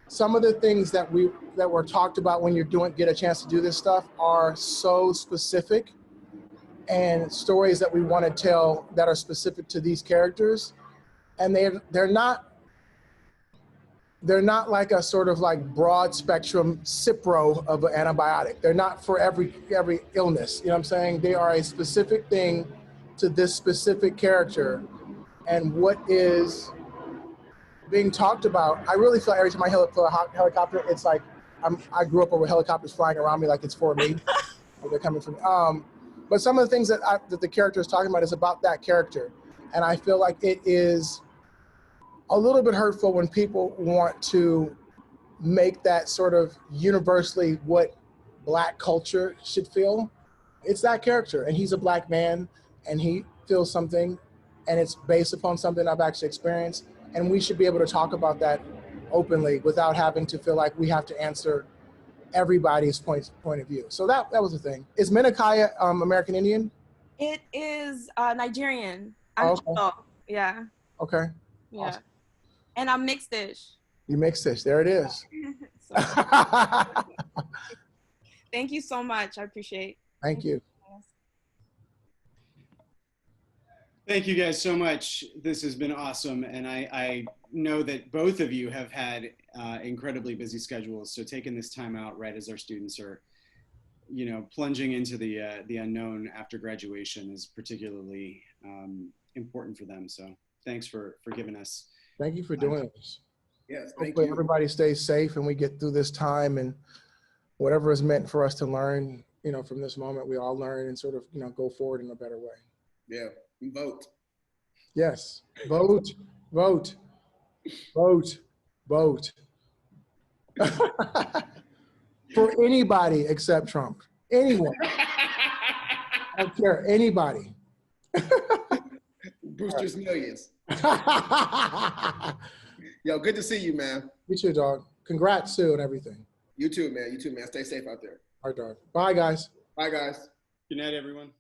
some of the things that were talked about when get a chance to do this stuff are so specific, and stories that we want to tell that are specific to these characters, and they're not like a sort of like broad spectrum Cipro of an antibiotic. They're not for every illness, you know what I'm saying? They are a specific thing to this specific character, and what is being talked about. I really feel like every time I feel a helicopter, it's like I grew up with helicopters flying around me like it's for me. They're coming from me. But some of the things that the character is talking about is about that character, and I feel like it is a little bit hurtful when people want to make that sort of universally what Black culture should feel. It's that character, and he's a Black man, and he feels something, and it's based upon something I've actually experienced, and we should be able to talk about that openly without having to feel like we have to answer everybody's point of view. So that was the thing. Is Menakaya American Indian? It is Nigerian. Okay. Yeah. Okay. Yeah. Awesome. And I'm mixed-ish. You mixed-ish. There it is. Thank you so much. I appreciate it. Thank you. Thank you guys so much. This has been awesome. And I know that both of you have had incredibly busy schedules. So taking this time out right as our students are, plunging into the unknown after graduation is particularly important for them. So thanks for giving us. Thank you for doing this. Yes, hopefully everybody stays safe and we get through this time, and whatever is meant for us to learn, from this moment, we all learn and sort of, go forward in a better way. Yeah, vote. Yes, vote, vote, vote, vote. For anybody except Trump. Anyone. I don't care, anybody. Brewster's Millions. Yo, good to see you, man. You too, dog. Congrats, Sue, and everything. You too, man. You too, man. Stay safe out there. All right, dog. Bye, guys. Bye, guys. Good night, everyone.